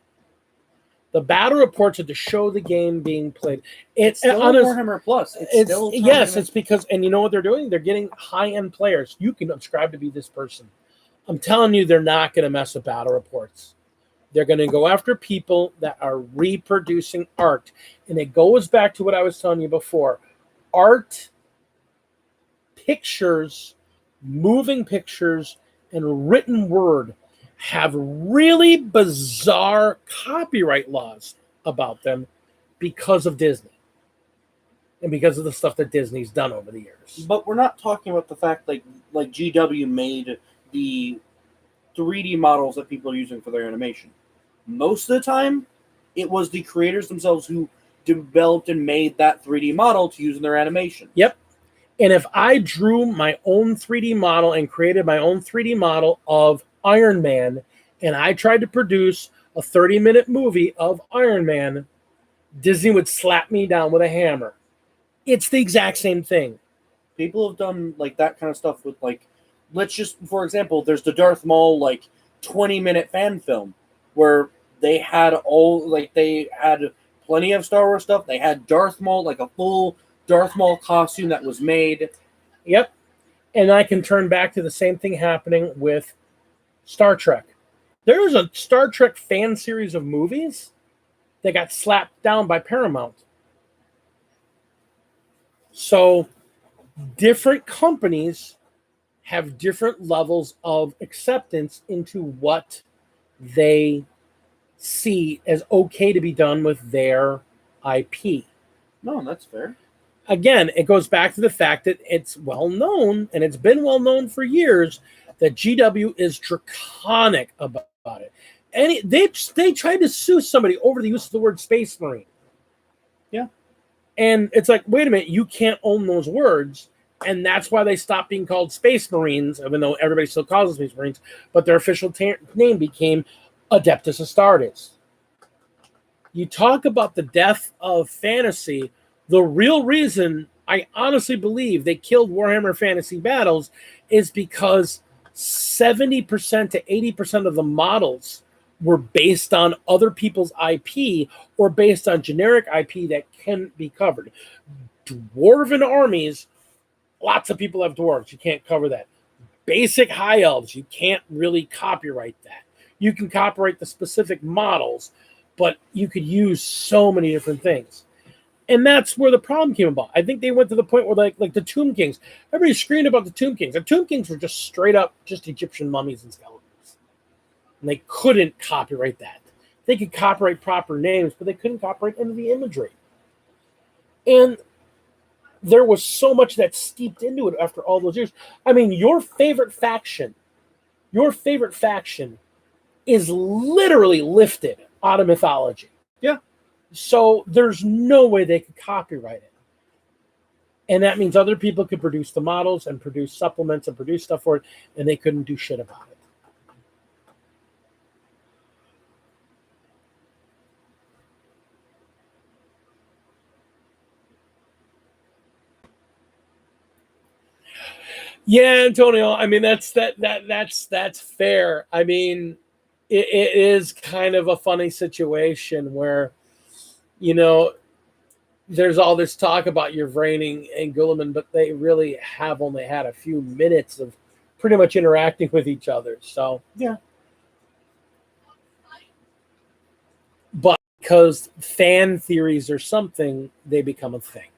The battle reports are to show the game being played. It's still Warhammer Plus. It's because, and you know what they're doing? They're getting high-end players. You can subscribe to be this person. I'm telling you, they're not going to mess with battle reports. They're going to go after people that are reproducing art. And it goes back to what I was telling you before. Art, pictures, moving pictures, and written word have really bizarre copyright laws about them because of Disney and because of the stuff that Disney's done over the years. But we're not talking about the fact like GW made the 3D models that people are using for their animation. Most of the time, it was the creators themselves who developed and made that 3D model to use in their animation. Yep. And if I drew my own 3D model and created my own 3D model of Iron Man, and I tried to produce a 30-minute movie of Iron Man, Disney would slap me down with a hammer. It's the exact same thing. People have done like that kind of stuff with let's just, for example, there's the Darth Maul 20-minute fan film where they had they had plenty of Star Wars stuff. They had Darth Maul, a full Darth Maul costume that was made. Yep. And I can turn back to the same thing happening with Star Trek. There was a Star Trek fan series of movies that got slapped down by Paramount. So different companies have different levels of acceptance into what they see as okay to be done with their IP. No, that's fair. Again, it goes back to the fact that it's well known, and it's been well known for years, that GW is draconic about it. And they tried to sue somebody over the use of the word Space Marine. Yeah. And it's like, wait a minute, you can't own those words. And that's why they stopped being called Space Marines, even though everybody still calls them Space Marines. But their official name became Adeptus Astartes. You talk about the death of fantasy. The real reason I honestly believe they killed Warhammer Fantasy Battles is because 70% to 80% of the models were based on other people's IP or based on generic IP that can be covered. Dwarven armies, lots of people have dwarves. You can't cover that. Basic high elves, you can't really copyright that. You can copyright the specific models, but you could use so many different things. And that's where the problem came about. I think they went to the point where like the Tomb Kings, everybody screamed about the Tomb Kings. The Tomb Kings were just straight up just Egyptian mummies and skeletons. And they couldn't copyright that. They could copyright proper names, but they couldn't copyright any of the imagery. And there was so much that steeped into it after all those years. I mean, your favorite faction is literally lifted out of mythology. Yeah. So there's no way they could copyright it. And that means other people could produce the models and produce supplements and produce stuff for it, and they couldn't do shit about it. Yeah, Antonio. I mean, that's fair. I mean, it is kind of a funny situation where, there's all this talk about Yvraining and Guilliman, but they really have only had a few minutes of pretty much interacting with each other. So yeah. But because fan theories are something, they become a thing.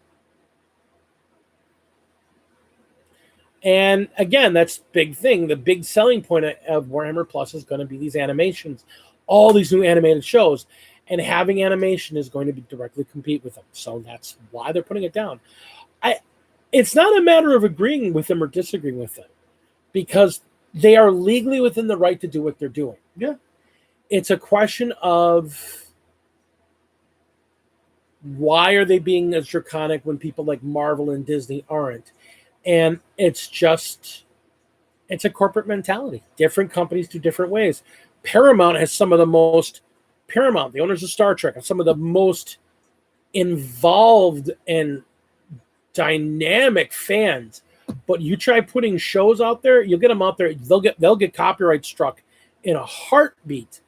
And again, that's the big thing. The big selling point of Warhammer Plus is going to be these animations, all these new animated shows, and having animation is going to be directly compete with them. So that's why they're putting it down. It's not a matter of agreeing with them or disagreeing with them, because they are legally within the right to do what they're doing. Yeah. It's a question of why are they being as draconic when people like Marvel and Disney aren't? And it's a corporate mentality. Different companies do different ways. Paramount has some of the most, the owners of Star Trek, have some of the most involved and dynamic fans. But you try putting shows out there, you'll get them out there, they'll get copyright struck in a heartbeat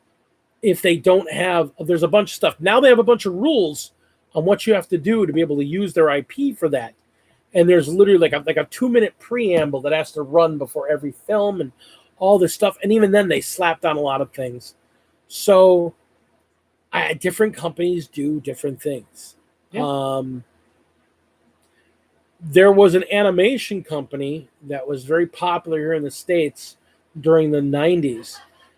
if they don't have, there's a bunch of stuff. Now they have a bunch of rules on what you have to do to be able to use their IP for that. And there's literally like a 2-minute preamble that has to run before every film and all this stuff. And even then, they slapped on a lot of things. So different companies do different things. Yeah. There was an animation company that was very popular here in the States during the 90s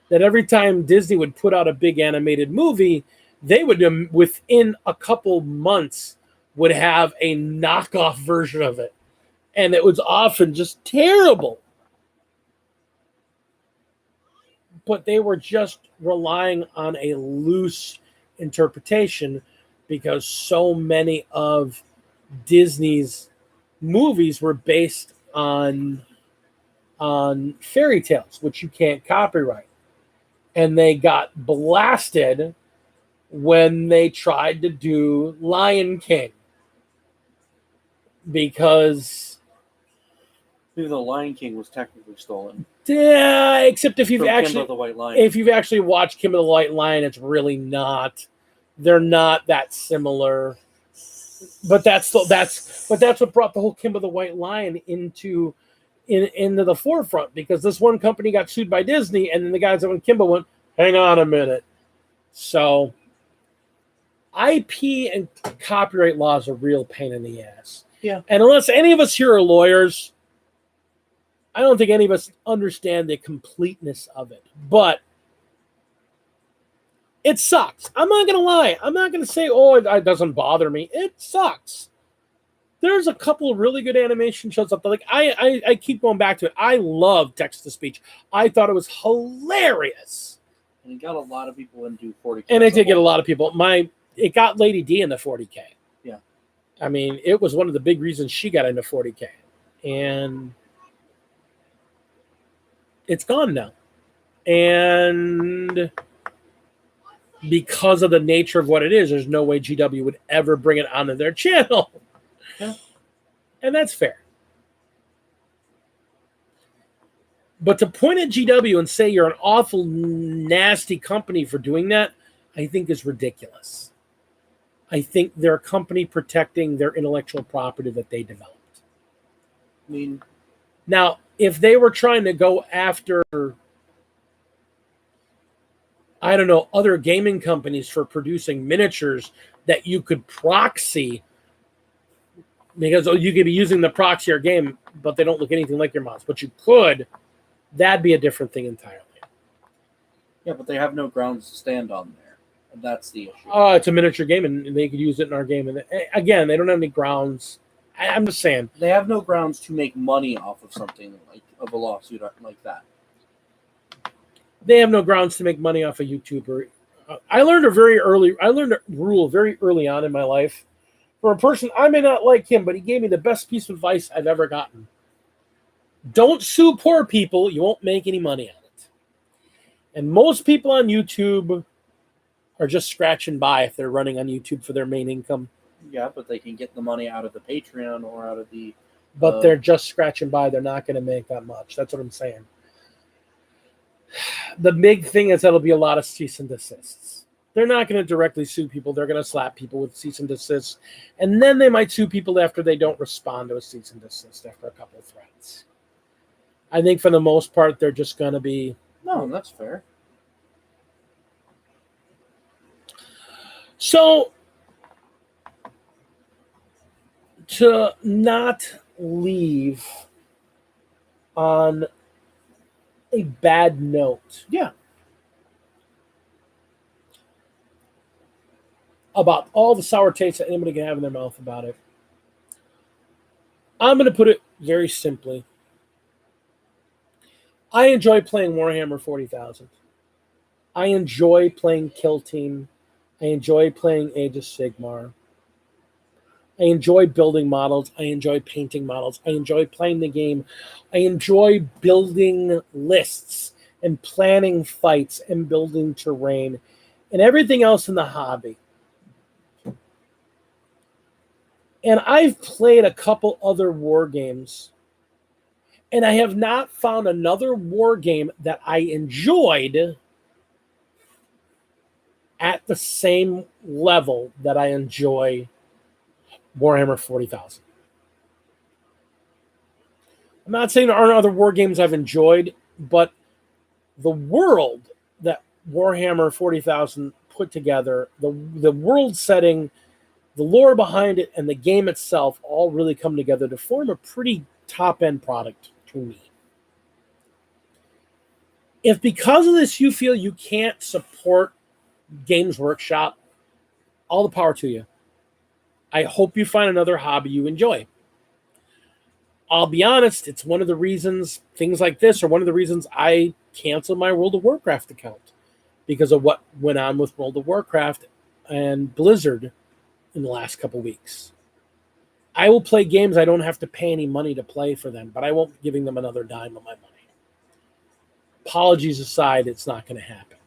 that every time Disney would put out a big animated movie, they would, within a couple months, would have a knockoff version of it. And it was often just terrible. But they were just relying on a loose interpretation because so many of Disney's movies were based on fairy tales, which you can't copyright. And they got blasted when they tried to do Lion King because Maybe the Lion King was technically stolen. yeah, except if you've From actually Kimba the White Lion. if you've actually watched Kimba the White Lion, it's really not. They're not that similar. But that's what brought the whole Kimba the White Lion into the forefront, because this one company got sued by Disney, and then the guys that went Kimba went, hang on a minute. So IP and copyright law is a real pain in the ass. Yeah. And unless any of us here are lawyers, I don't think any of us understand the completeness of it. But it sucks. I'm not going to lie. I'm not going to say, oh, it doesn't bother me. It sucks. There's a couple of really good animation shows up there. Like I keep going back to it. I love text-to-speech. I thought it was hilarious. And it got a lot of people into 40K. And it did get a lot of people. It got Lady D into 40K. Yeah. I mean, it was one of the big reasons she got into 40K. And it's gone now. And because of the nature of what it is, there's no way GW would ever bring it onto their channel. Yeah. And that's fair. But to point at GW and say you're an awful, nasty company for doing that, I think is ridiculous. I think they're a company protecting their intellectual property that they developed. I mean, now, if they were trying to go after, I don't know, other gaming companies for producing miniatures that you could proxy, because you could be using the proxy or game, but they don't look anything like your mods, but you could, that'd be a different thing entirely. yeah, but they have no grounds to stand on there. And that's the issue. It's a miniature game, and they could use it in our game. And again, they don't have any grounds. I'm just saying. They have no grounds to make money off of something of a lawsuit like that. They have no grounds to make money off a YouTuber. I learned a rule very early on in my life. For a person, I may not like him, but he gave me the best piece of advice I've ever gotten. Don't sue poor people. You won't make any money on it. And most people on YouTube are just scratching by if they're running on YouTube for their main income. Yeah, but they can get the money out of the Patreon or out of the... But they're just scratching by. They're not going to make that much. That's what I'm saying. The big thing is that'll be a lot of cease and desists. They're not going to directly sue people. They're going to slap people with cease and desists. And then they might sue people after they don't respond to a cease and desist after a couple of threats. I think for the most part, they're just going to be... No, that's fair. So, to not leave on a bad note. Yeah. About all the sour taste that anybody can have in their mouth about it. I'm going to put it very simply. I enjoy playing Warhammer 40,000. I enjoy playing Kill Team. I enjoy playing Age of Sigmar. I enjoy building models. I enjoy painting models. I enjoy playing the game. I enjoy building lists and planning fights and building terrain and everything else in the hobby. And I've played a couple other war games, and I have not found another war game that I enjoyed at the same level that I enjoy Warhammer 40,000. I'm not saying there aren't other war games I've enjoyed, but the world that Warhammer 40,000 put together, the world setting, the lore behind it, and the game itself all really come together to form a pretty top-end product to me. If because of this you feel you can't support Games Workshop, all the power to you. I hope you find another hobby you enjoy. I'll be honest, it's one of the reasons things like this are one of the reasons I canceled my World of Warcraft account, because of what went on with World of Warcraft and Blizzard in the last couple weeks. I will play games I don't have to pay any money to play for them, but I won't be giving them another dime of my money. Apologies aside, it's not going to happen.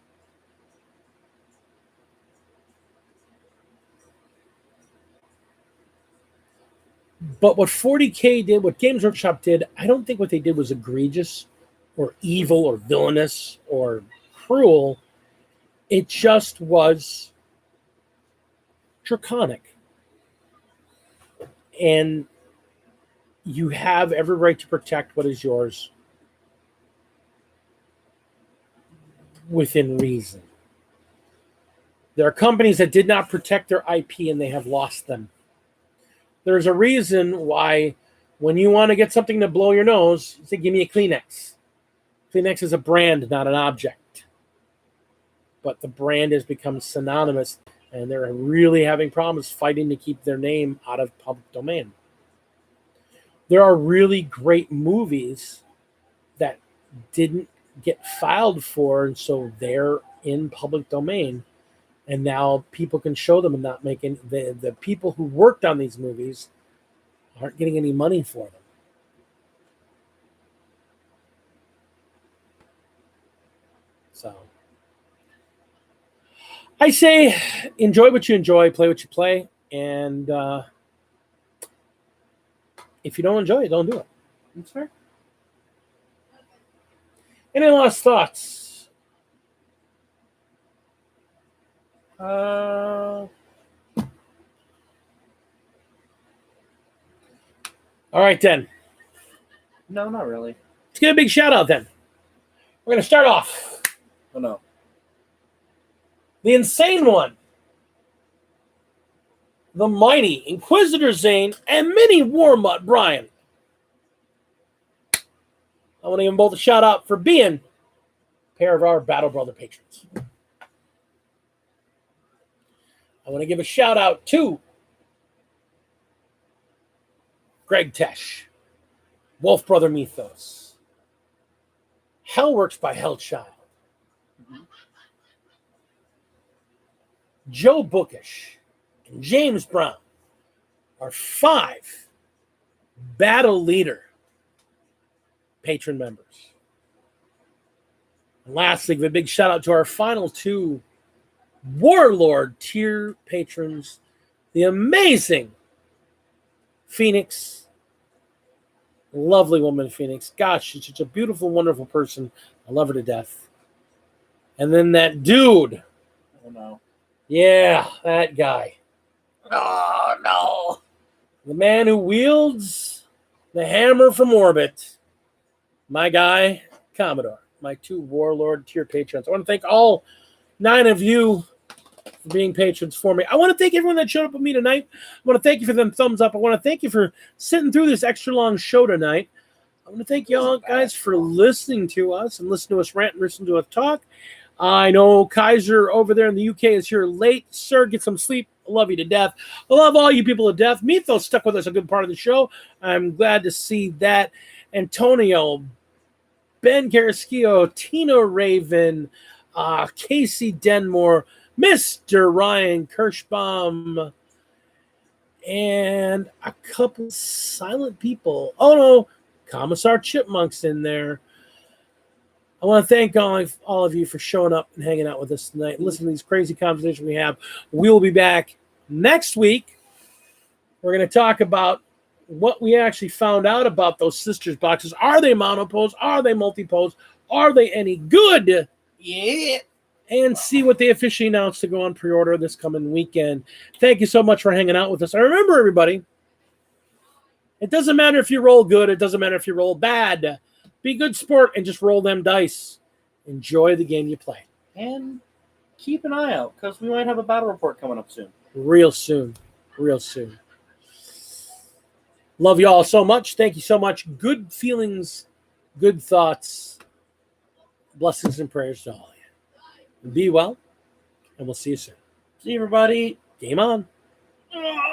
But what 40K did, what Games Workshop did, I don't think what they did was egregious or evil or villainous or cruel. It just was draconic. And you have every right to protect what is yours within reason. There are companies that did not protect their IP and they have lost them. There's a reason why when you want to get something to blow your nose, you say, give me a Kleenex. Kleenex is a brand, not an object. But the brand has become synonymous, and they're really having problems fighting to keep their name out of public domain. There are really great movies that didn't get filed for, and so they're in public domain. And now people can show them and not make any, the people who worked on these movies aren't getting any money for them. So I say enjoy what you enjoy, play what you play, and if you don't enjoy it, don't do it. That's fair. Any last thoughts? All right, then. No, not really. Let's get a big shout out then. We're going to start off. Oh, no. The Insane One, the Mighty Inquisitor Zane, and Mini Warmutt Brian. I want to give them both a shout out for being a pair of our Battle Brother patrons. I want to give a shout out to Greg Tesh, Wolf Brother Mythos, Hellworks by Hellchild, Joe Bookish, and James Brown are 5 Battle Leader patron members. And lastly, give a big shout out to our final 2 Warlord tier patrons, the amazing Phoenix. Lovely woman, Phoenix. Gosh, she's such a beautiful, wonderful person. I love her to death. And then that dude. Oh, no. Yeah, that guy. Oh, no. The man who wields the hammer from orbit. My guy, Commodore. My 2 Warlord tier patrons. I want to thank all 9 of you for being patrons for me. I want to thank everyone that showed up with me tonight. I want to thank you for them thumbs up. I want to thank you for sitting through this extra long show tonight. I want to thank you all guys for listening to us and listening to us rant and listen to us talk. I know Kaiser over there in the UK is here late. Sir, get some sleep. I love you to death. I love all you people to death. Mythos stuck with us a good part of the show. I'm glad to see that. Antonio, Ben Carrasquillo, Tina Raven, Casey Denmore, Mr. Ryan Kirschbaum, and a couple silent people. Oh, no, Commissar Chipmunk's in there. I want to thank all of you for showing up and hanging out with us tonight. Listen to these crazy conversations we have. We'll be back next week. We're going to talk about what we actually found out about those sisters boxes. Are they monopose? Are they multipose? Are they any good? Yeah. And see what they officially announced to go on pre-order this coming weekend. Thank you so much for hanging out with us. And remember, everybody, it doesn't matter if you roll good. It doesn't matter if you roll bad. Be good sport and just roll them dice. Enjoy the game you play. And keep an eye out because we might have a battle report coming up soon. Real soon. Real soon. Love you all so much. Thank you so much. Good feelings, good thoughts, blessings and prayers to all of you. Be well, and we'll see you soon. See you, everybody. Game on. Ugh.